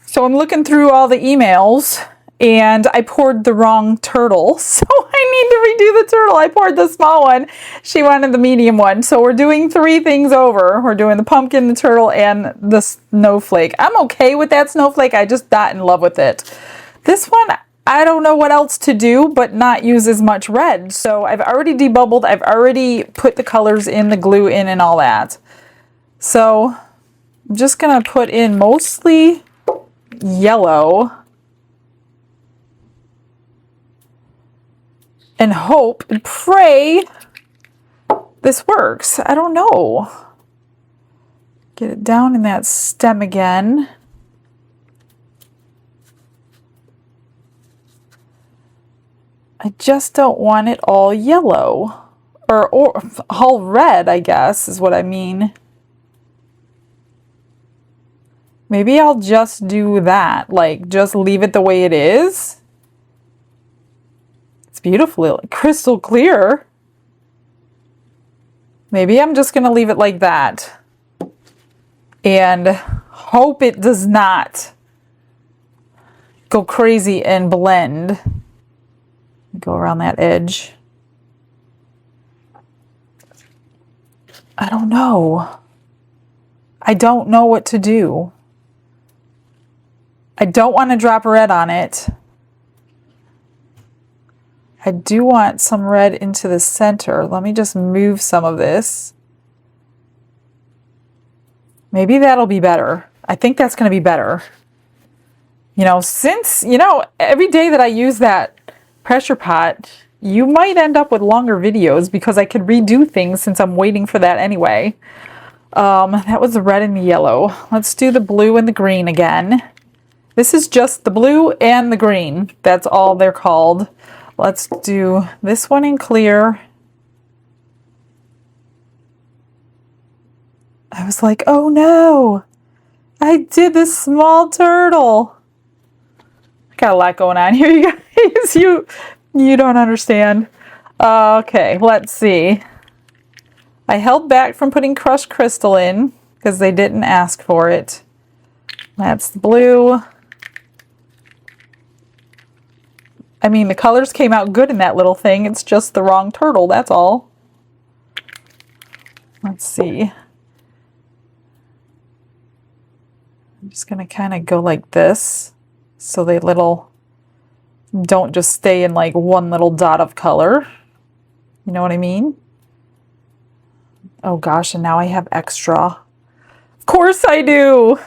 So I'm looking through all the emails and I poured the wrong turtle. So I need to redo the turtle. I poured the small one. She wanted the medium one. So we're doing 3 things over. We're doing the pumpkin, the turtle, and the snowflake. I'm okay with that snowflake. I just not in love with it. This one, I don't know what else to do, but not use as much red. So I've already debubbled. I've already put the colors in, the glue in, and all that. So I'm just going to put in mostly yellow. And hope and pray this works. I don't know. Get it down in that stem again. I just don't want it all yellow. Or all red, I guess, is what I mean. Maybe I'll just do that. Like, just leave it the way it is. Beautifully crystal clear. Maybe I'm just going to leave it like that and hope it does not go crazy and blend. Go around that edge. I don't know. I don't know what to do. I don't want to drop red on it. I do want some red into the center. Let me just move some of this. Maybe that'll be better. I think that's going to be better. You know, since, you know, every day that I use that pressure pot, you might end up with longer videos because I could redo things since I'm waiting for that anyway. That was the red and the yellow. Let's do the blue and the green again. This is just the blue and the green. That's all they're called. Let's do this one in clear. I was like, oh no, I did this small turtle. Got a lot going on here, you guys. You don't understand. Okay, let's see. I held back from putting crushed crystal in because they didn't ask for it. That's the blue. I mean, the colors came out good in that little thing. It's just the wrong turtle, that's all. Let's see. I'm just going to kind of go like this so they don't just stay in like one little dot of color. You know what I mean? Oh gosh, and now I have extra. Of course I do!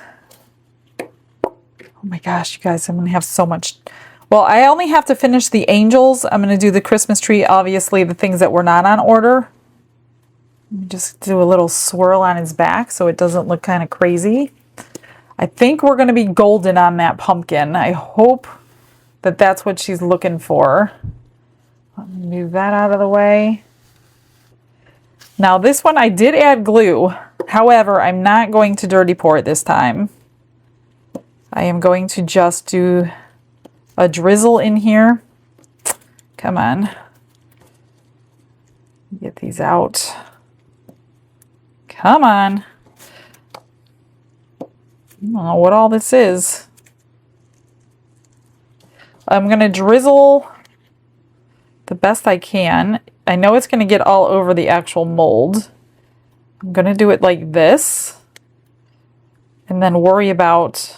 Oh my gosh, you guys, I'm going to have so much... Well, I only have to finish the angels. I'm going to do the Christmas tree, obviously the things that were not on order. Just do a little swirl on his back so it doesn't look kind of crazy. I think we're going to be golden on that pumpkin. I hope that that's what she's looking for. Let me move that out of the way. Now this one I did add glue. However, I'm not going to dirty pour it this time. I am going to just do a drizzle in here. Come on. Get these out. Come on. I don't know what all this is. I'm going to drizzle the best I can. I know it's going to get all over the actual mold. I'm going to do it like this. And then worry about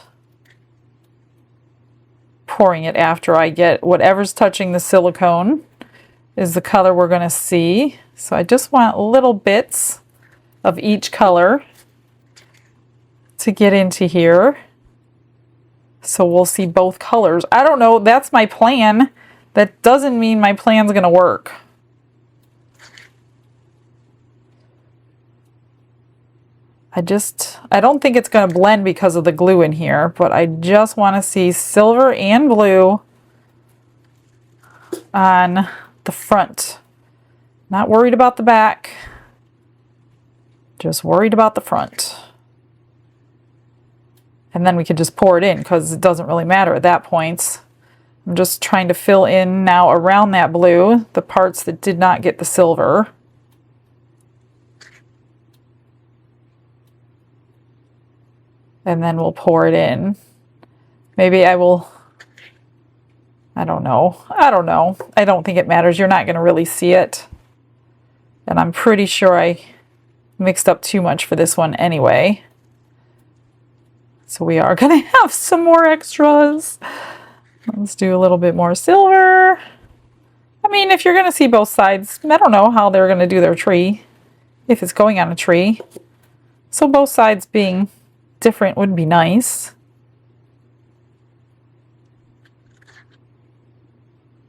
pouring it after I get whatever's touching the silicone is the color we're going to see. So I just want little bits of each color to get into here. So we'll see both colors. I don't know, that's my plan. That doesn't mean my plan's going to work. I don't think it's going to blend because of the glue in here, but I just want to see silver and blue on the front. Not worried about the back, just worried about the front. And then we could just pour it in because it doesn't really matter at that point. I'm just trying to fill in now around that blue, the parts that did not get the silver. And then we'll pour it in. Maybe I will, I don't know. I don't think it matters. You're not going to really see it. And I'm pretty sure I mixed up too much for this one anyway. So we are going to have some more extras. Let's do a little bit more silver. I mean, if you're going to see both sides, I don't know how they're going to do their tree, if it's going on a tree. So both sides being different would be nice.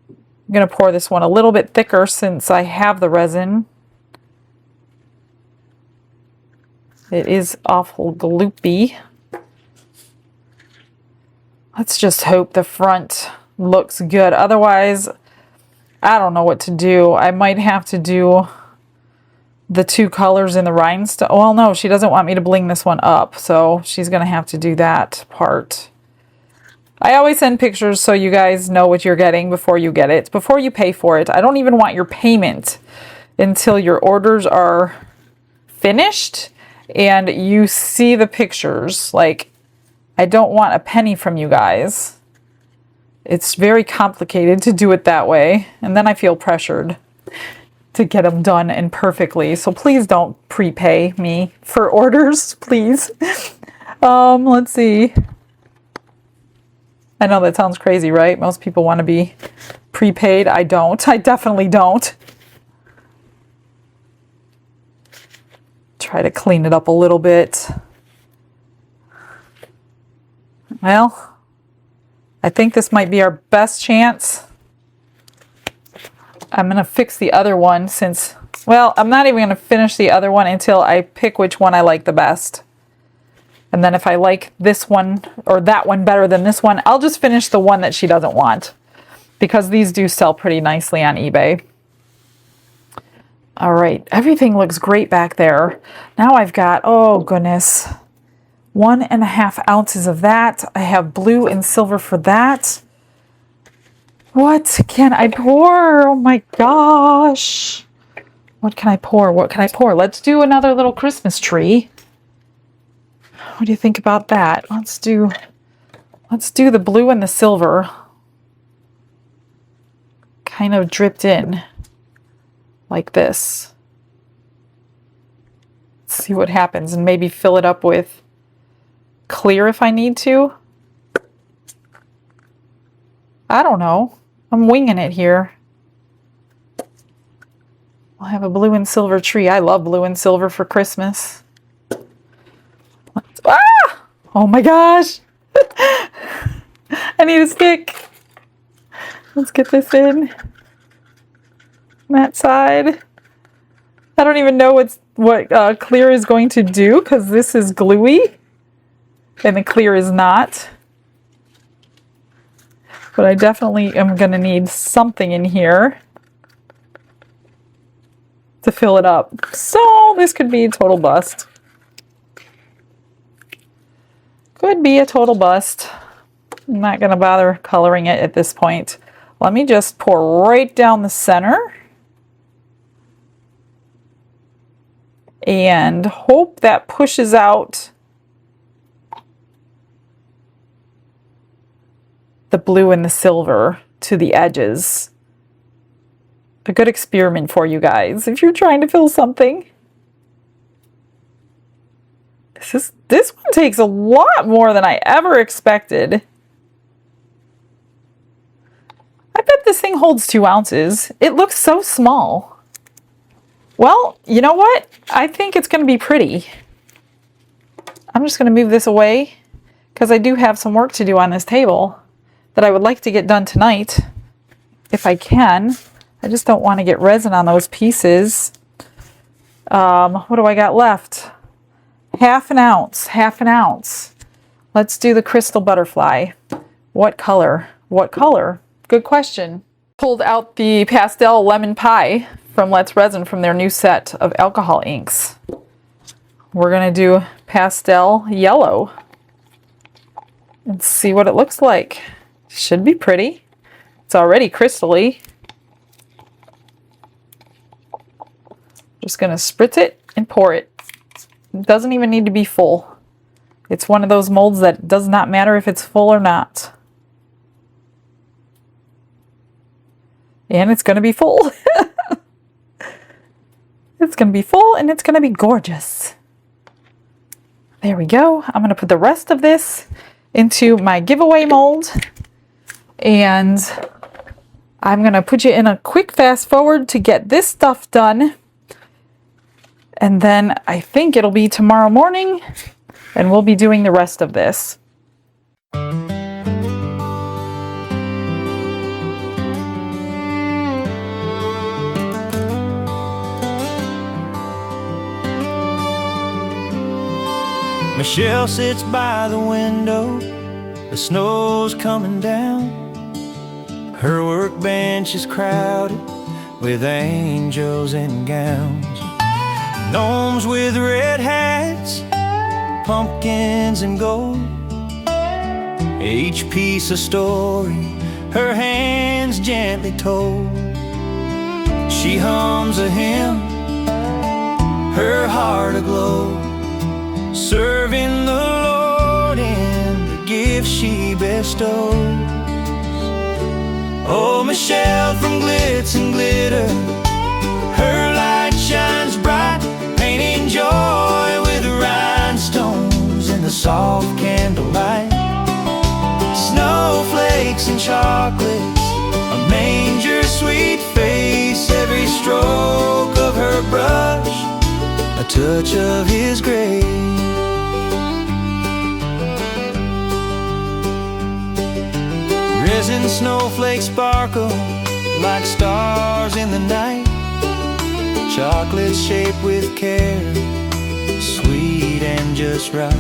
I'm going to pour this one a little bit thicker since I have the resin. It is awful gloopy. Let's just hope the front looks good. Otherwise, I don't know what to do. I might have to do the two colors in the rhinestone. Well, no, she doesn't want me to bling this one up, so she's going to have to do that part. I always send pictures so you guys know what you're getting before you get it, before you pay for it. I don't even want your payment until your orders are finished and you see the pictures. Like, I don't want a penny from you guys. It's very complicated to do it that way, and then I feel pressured to get them done and perfectly. So please don't prepay me for orders, please. Let's see. I know that sounds crazy, right? Most people want to be prepaid. I don't. I definitely don't. Try to clean it up a little bit. Well, I think this might be our best chance. I'm going to fix the other one since, well, I'm not even going to finish the other one until I pick which one I like the best. And then if I like this one or that one better than this one, I'll just finish the one that she doesn't want, because these do sell pretty nicely on eBay. All right, everything looks great back there. Now I've got, oh goodness, 1.5 ounces of that. I have blue and silver for that. What can I pour? Oh my gosh. What can I pour? What can I pour? Let's do another little Christmas tree. What do you think about that? Let's do the blue and the silver. Kind of dripped in like this. Let's see what happens, and maybe fill it up with clear if I need to. I don't know. I'm winging it here. I'll have a blue and silver tree. I love blue and silver for Christmas. Ah! Oh my gosh! I need a stick. Let's get this in. That side. I don't even know what clear is going to do, because this is gluey and the clear is not. But I definitely am going to need something in here to fill it up. So this could be a total bust. Could be a total bust. I'm not going to bother coloring it at this point. Let me just pour right down the center and hope that pushes out the blue and the silver to the edges. A good experiment for you guys if you're trying to fill something. This one takes a lot more than I ever expected. I bet this thing holds 2 ounces. It looks so small. Well, you know what? I think it's going to be pretty. I'm just going to move this away because I do have some work to do on this table that I would like to get done tonight if I can. I just don't want to get resin on those pieces. What do I got left? Half an ounce. Let's do the crystal butterfly. What color? What color? Good question. Pulled out the pastel lemon pie from Let's Resin from their new set of alcohol inks. We're going to do pastel yellow and see what it looks like. Should be pretty. It's already crystally. Just going to spritz it and pour it. It doesn't even need to be full. It's one of those molds that does not matter if it's full or not. And it's going to be full. It's going to be full and it's going to be gorgeous. There we go. I'm going to put the rest of this into my giveaway mold. And I'm going to put you in a quick fast forward to get this stuff done. And then I think it'll be tomorrow morning and we'll be doing the rest of this. Michelle sits by the window, the snow's coming down. Her workbench is crowded with angels in gowns. Gnomes with red hats, pumpkins and gold. Each piece a story, her hands gently told. She hums a hymn, her heart aglow, serving the Lord in the gifts she bestows. Oh, Michelle from Glitz and Glitter, her light shines bright, painting joy with rhinestones in the soft candlelight. Snowflakes and chocolates, a manger sweet face, every stroke of her brush, a touch of his grace. Resin snowflakes sparkle like stars in the night. Chocolates shaped with care, sweet and just right.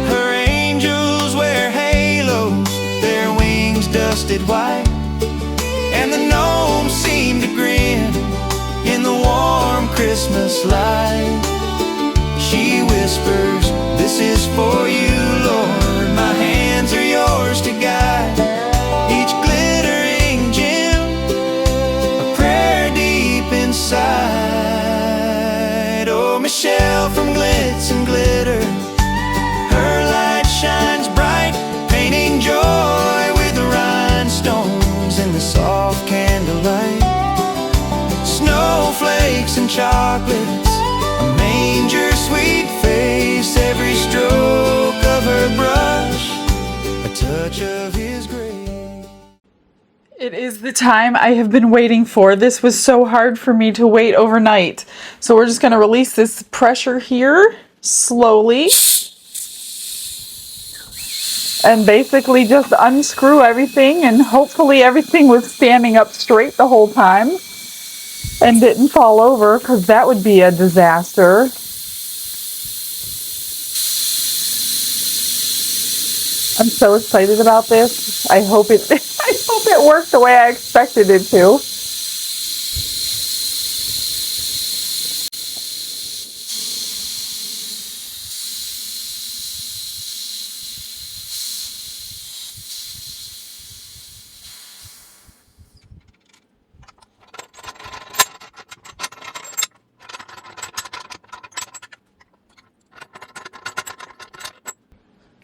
Her angels wear halos, their wings dusted white. And the gnomes seem to grin in the warm Christmas light. She whispers, "This is for you, Lord. My hands are yours to guide. Each glittering gem, a prayer deep inside." Oh, Michelle from Glitz and Glitter, her light shines bright, painting joy with the rhinestones in the soft candlelight. Snowflakes and chocolates, a manger sweet face, every stroke of her brush, a touch of his grace. It is the time I have been waiting for. This was so hard for me to wait overnight. So we're just going to release this pressure here slowly. And basically just unscrew everything, and hopefully everything was standing up straight the whole time and didn't fall over, because that would be a disaster. I'm so excited about this. I hope it worked the way I expected it to.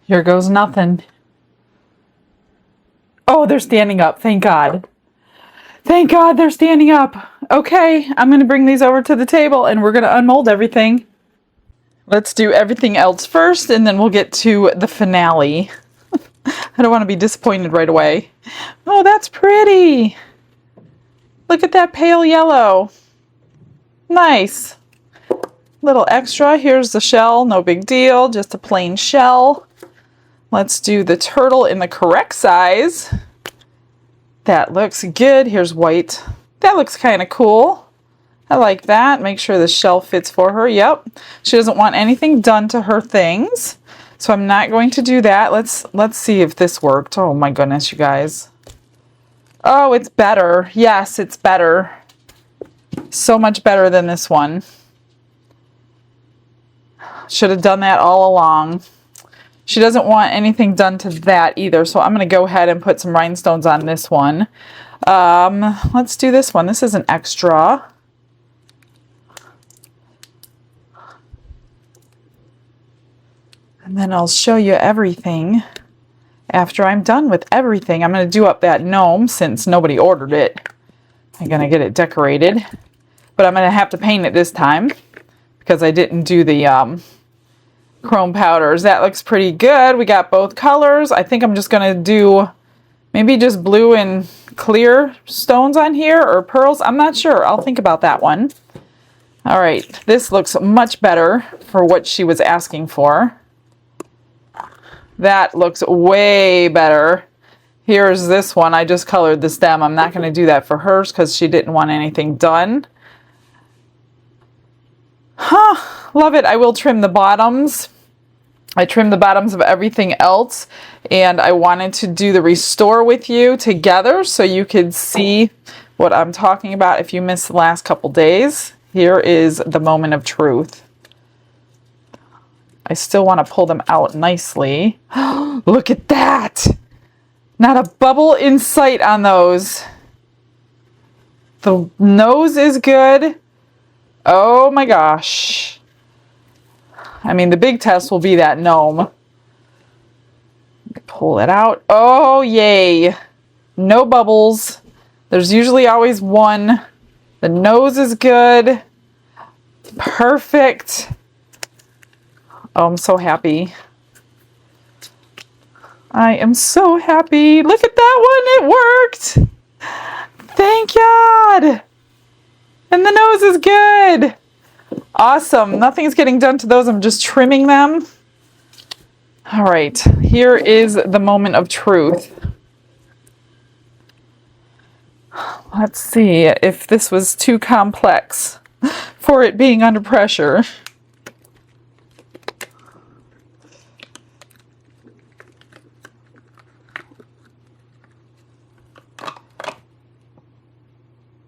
Here goes nothing. Oh, they're standing up. Thank God. Thank God they're standing up. Okay, I'm going to bring these over to the table and we're going to unmold everything. Let's do everything else first and then we'll get to the finale. I don't want to be disappointed right away. Oh, that's pretty. Look at that pale yellow. Nice. Little extra. Here's the shell. No big deal. Just a plain shell. Let's do the turtle in the correct size. That looks good. Here's white. That looks kind of cool. I like that. Make sure the shell fits for her. Yep. She doesn't want anything done to her things. So I'm not going to do that. Let's see if this worked. Oh my goodness, you guys. Oh, it's better. Yes, it's better. So much better than this one. Should have done that all along. She doesn't want anything done to that either, so I'm going to go ahead and put some rhinestones on this one. Let's do this one. This is an extra. And then I'll show you everything after I'm done with everything. I'm going to do up that gnome since nobody ordered it. I'm going to get it decorated. But I'm going to have to paint it this time because I didn't do the chrome powders. That looks pretty good. We got both colors. I think I'm just going to do maybe just blue and clear stones on here or pearls. I'm not sure. I'll think about that one. All right. This looks much better for what she was asking for. That looks way better. Here's this one. I just colored the stem. I'm not going to do that for hers because she didn't want anything done. Huh. Love it. I will trim the bottoms. I trimmed the bottoms of everything else. And I wanted to do the restore with you together so you could see what I'm talking about if you missed the last couple days. Here is the moment of truth. I still want to pull them out nicely. Look at that! Not a bubble in sight on those. The nose is good. Oh my gosh. I mean, the big test will be that gnome. Pull it out. Oh, yay. No bubbles. There's usually always one. The nose is good. Perfect. Oh, I'm so happy. I am so happy. Look at that one. It worked. Thank God. And the nose is good. Awesome. Nothing's getting done to those. I'm just trimming them. All right. Here is the moment of truth. Let's see if this was too complex for it being under pressure.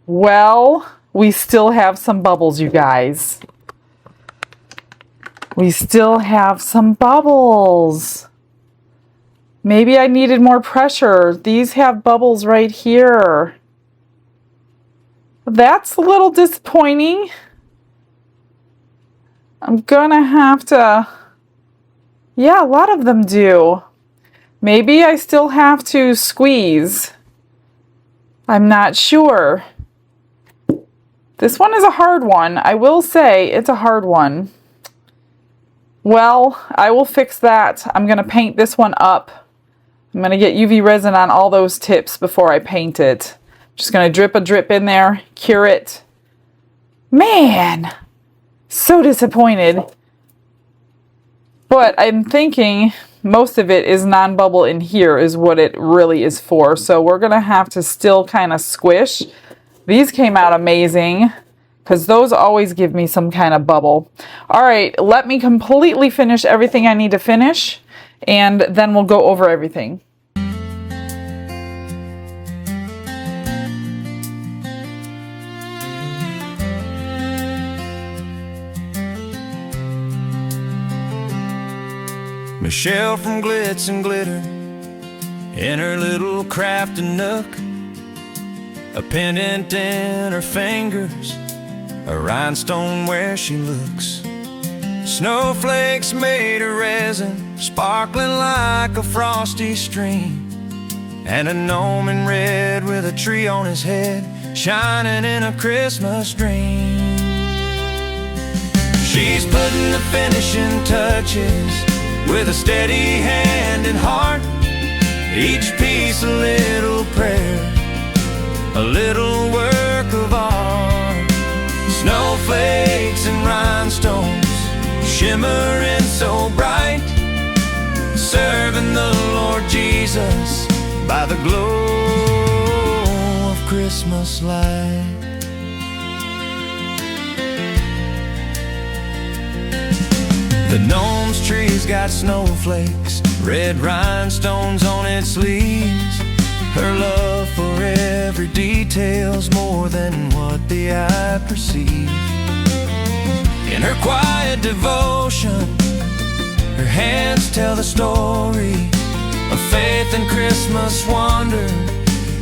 Well, we still have some bubbles, you guys. We still have some bubbles. Maybe I needed more pressure. These have bubbles right here. That's a little disappointing. I'm gonna have to... Yeah, a lot of them do. Maybe I still have to squeeze. I'm not sure. This one is a hard one. I will say it's a hard one. Well, I will fix that. I'm going to paint this one up. I'm going to get UV resin on all those tips before I paint it. Just going to drip a drip in there, cure it. Man, so disappointed. But I'm thinking most of it is non-bubble in here is what it really is for. So we're going to have to still kind of squish. These came out amazing because those always give me some kind of bubble. All right, let me completely finish everything I need to finish, and then we'll go over everything. Michelle from Glitz and Glitter in her little crafting nook, a pendant in her fingers, a rhinestone where she looks. Snowflakes made of resin, sparkling like a frosty stream, and a gnome in red with a tree on his head, shining in a Christmas dream. She's putting the finishing touches with a steady hand and heart, each piece a little prayer, a little work of art. Snowflakes and rhinestones shimmering so bright, serving the Lord Jesus by the glow of Christmas light. The gnome's tree's got snowflakes, red rhinestones on its leaves, Her love for every detail's more than what the eye perceives. In her quiet devotion, her hands tell the story of faith and Christmas wonder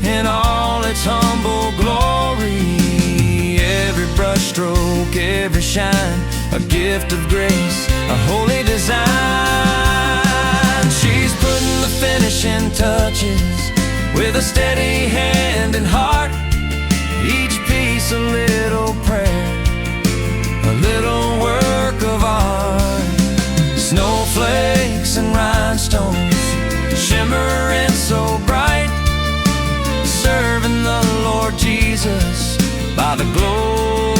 in all its humble glory. Every brushstroke, every shine, a gift of grace, a holy design. She's putting the finishing touches with a steady hand and heart. Each piece a little prayer, a little work of art. Snowflakes and rhinestones shimmering so bright, serving the Lord Jesus by the glow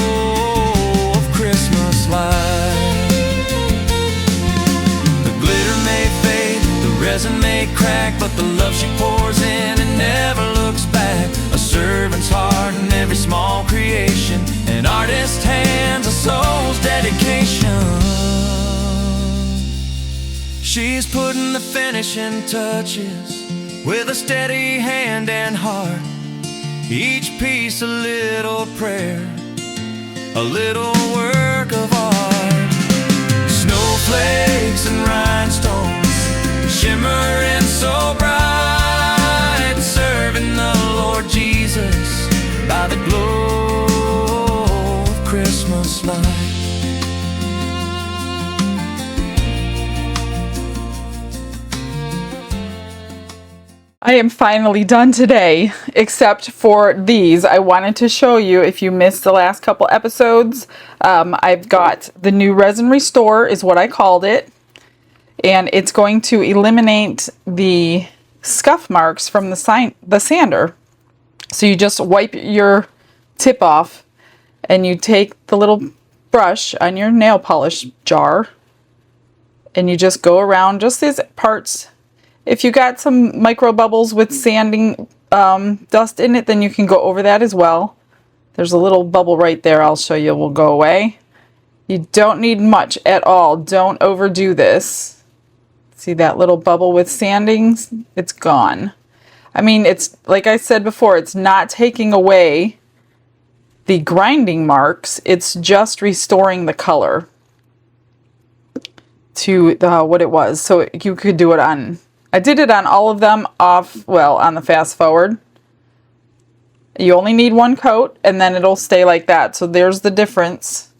of Christmas light. The glitter may fade, the resin may crack, but the love she pours in and never looks back. A servant's heart in every small creation, an artist's hands, a soul's dedication. She's putting the finishing touches with a steady hand and heart. Each piece a little prayer, a little work of art. Snowflakes and rhinestones shimmering so bright, serving the Lord Jesus by the glow of Christmas light. I am finally done today, except for these. I wanted to show you, if you missed the last couple episodes, I've got the new Resin Restore is what I called it. And it's going to eliminate the scuff marks from the sander. So you just wipe your tip off and you take the little brush on your nail polish jar and you just go around just these parts. If you got some micro bubbles with sanding dust in it, then you can go over that as well. There's a little bubble right there I'll show you will go away. You don't need much at all. Don't overdo this. See that little bubble with sanding? It's gone. I mean, it's like I said before, it's not taking away the grinding marks. It's just restoring the color to what it was. So you could do it on... I did it on all of them on the fast forward. You only need one coat and then it'll stay like that. So there's the difference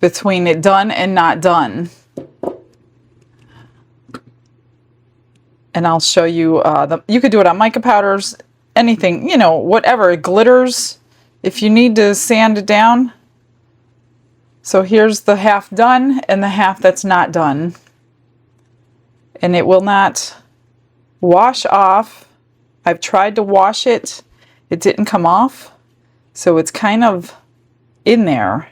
between it done and not done. And I'll show you, you could do it on mica powders, anything, you know, whatever, glitters, if you need to sand it down. So here's the half done and the half that's not done. And it will not wash off. I've tried to wash it. It didn't come off. So it's kind of in there.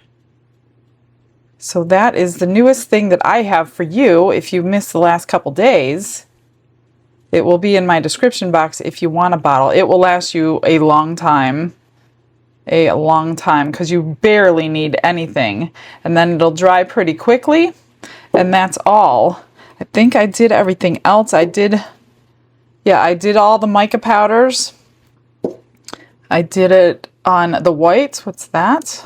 So that is the newest thing that I have for you. If you missed the last couple days, it will be in my description box if you want a bottle. It will last you a long time. A long time, because you barely need anything. And then it'll dry pretty quickly. And that's all. I think I did everything else. I did all the mica powders. I did it on the whites. What's that?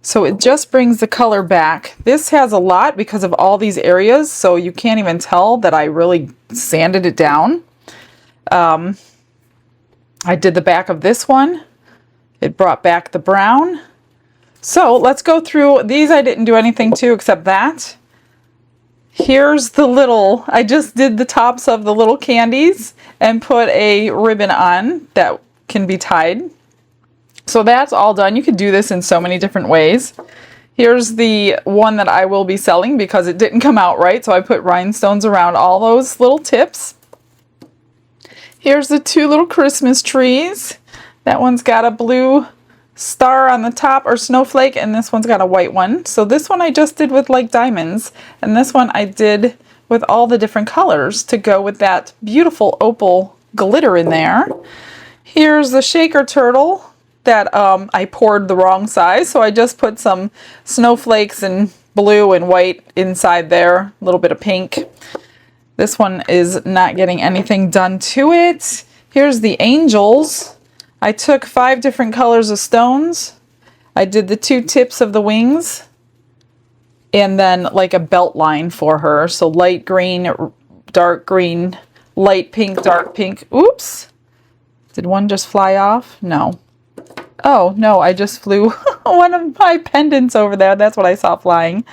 So it just brings the color back. This has a lot because of all these areas, so you can't even tell that I really sanded it down. I did the back of this one. It brought back the brown. So let's go through these. I didn't do anything to except that. Here's the little, I just did the tops of the little candies and put a ribbon on that can be tied. So that's all done. You could do this in so many different ways. Here's the one that I will be selling because it didn't come out right, so I put rhinestones around all those little tips. Here's the two little Christmas trees. That one's got a blue star on the top, or snowflake, and this one's got a white one. So this one I just did with like diamonds, and this one I did with all the different colors to go with that beautiful opal glitter in there. Here's the shaker turtle that I poured the wrong size, so I just put some snowflakes and blue and white inside there, a little bit of pink. This one is not getting anything done to it. Here's the angels. I took 5 different colors of stones. I did the 2 tips of the wings and then like a belt line for her. So light green, dark green, light pink, dark pink. Oops. Did one just fly off? No. Oh, no, I just flew one of my pendants over there. That's what I saw flying.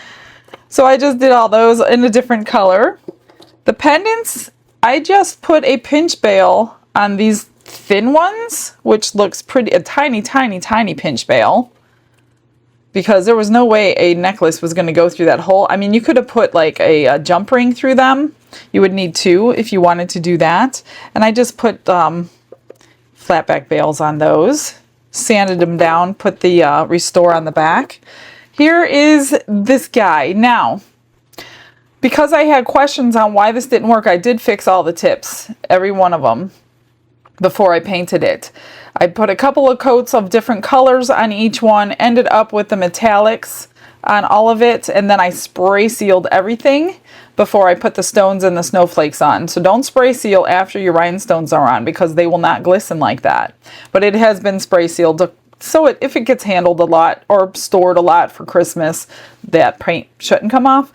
So I just did all those in a different color. The pendants, I just put a pinch bail on these thin ones, which looks pretty, a tiny, tiny, tiny pinch bail. Because there was no way a necklace was going to go through that hole. I mean, you could have put like a jump ring through them. You would need 2 if you wanted to do that. And I just put flat back bails on those. Sanded them down, put the Restore on the back. Here is this guy. Now, because I had questions on why this didn't work, I did fix all the tips, every one of them, before I painted it. I put a couple of coats of different colors on each one, ended up with the metallics on all of it, and then I spray sealed everything before I put the stones and the snowflakes on. So don't spray seal after your rhinestones are on because they will not glisten like that. But it has been spray sealed, so if it gets handled a lot or stored a lot for Christmas, that paint shouldn't come off.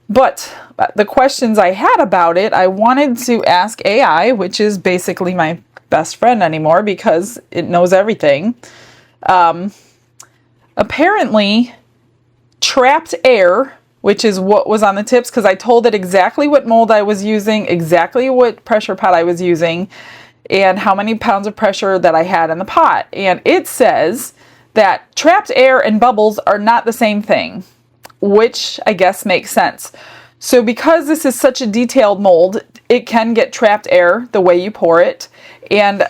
But the questions I had about it, I wanted to ask AI, which is basically my best friend anymore because it knows everything. Apparently, trapped air, which is what was on the tips, because I told it exactly what mold I was using, exactly what pressure pot I was using, and how many pounds of pressure that I had in the pot. And it says that trapped air and bubbles are not the same thing, which I guess makes sense. So because this is such a detailed mold, it can get trapped air the way you pour it, and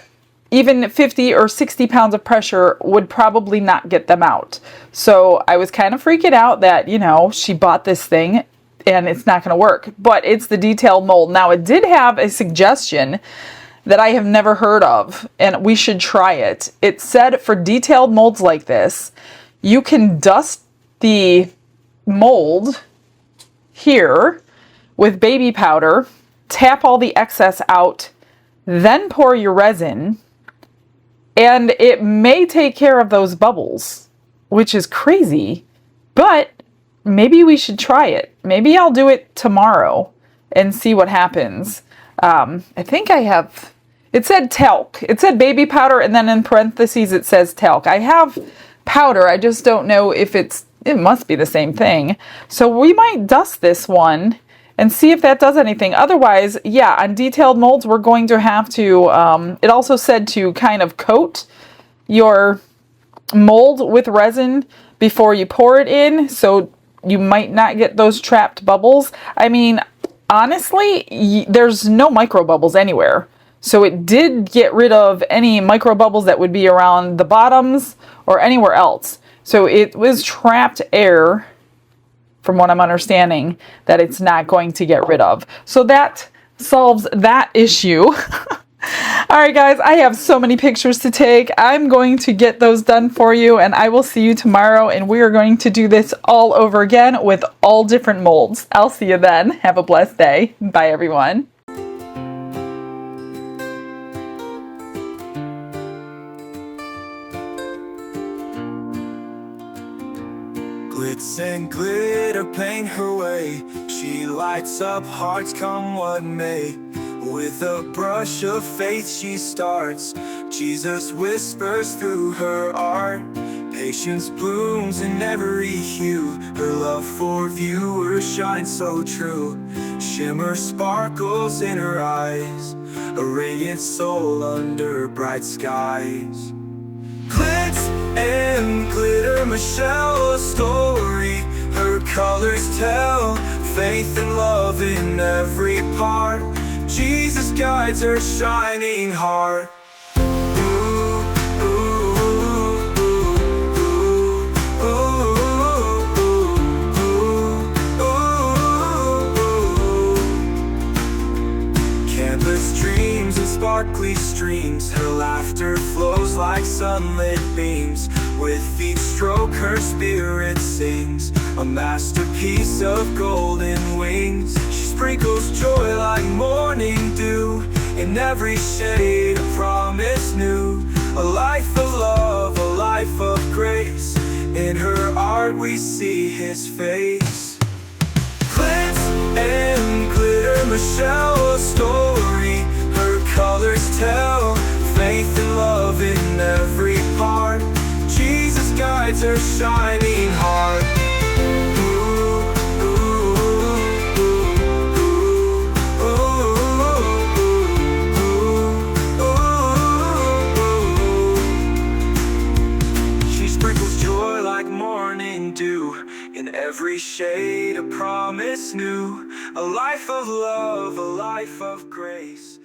even 50 or 60 pounds of pressure would probably not get them out. So I was kind of freaking out that, you know, she bought this thing and it's not going to work. But it's the detailed mold. Now, it did have a suggestion that I have never heard of, and we should try it. It said for detailed molds like this, you can dust the mold here with baby powder, tap all the excess out, then pour your resin, and it may take care of those bubbles, which is crazy, but maybe we should try it. Maybe I'll do it tomorrow and see what happens. I think I have, it said talc. It said baby powder, and then in parentheses it says talc. I have powder, I just don't know if it must be the same thing. So we might dust this one and see if that does anything. Otherwise, yeah, on detailed molds, we're going to have to, it also said to kind of coat your mold with resin before you pour it in, so you might not get those trapped bubbles. I mean, honestly, there's no micro bubbles anywhere. So it did get rid of any micro bubbles that would be around the bottoms or anywhere else. So it was trapped air, from what I'm understanding, that it's not going to get rid of. So that solves that issue. All right, guys, I have so many pictures to take. I'm going to get those done for you, and I will see you tomorrow, and we are going to do this all over again with all different molds. I'll see you then. Have a blessed day. Bye, everyone. Glitz and glitter paint her way. She lights up hearts come what may. With a brush of faith she starts. Jesus whispers through her art. Patience blooms in every hue. Her love for viewers shines so true. Shimmer sparkles in her eyes. A radiant soul under bright skies. Glitz and glitter, Michelle, a story her colors tell. Faith and love in every part. Jesus guides her shining heart. Ooh, ooh, ooh, ooh, ooh, ooh, ooh. Canvas dreams and sparkly streams. Her laughter flows like sunlit beams. With each stroke her spirit sings. A masterpiece of golden wings. She sprinkles joy like morning dew in every shade, a promise new. A life of love, a life of grace. In her art we see his face. Glitz and glitter, Michelle, a story her colors tell. Faith and love in every part. Jesus guides her shining heart. In every shade, a promise new. A life of love, a life of grace.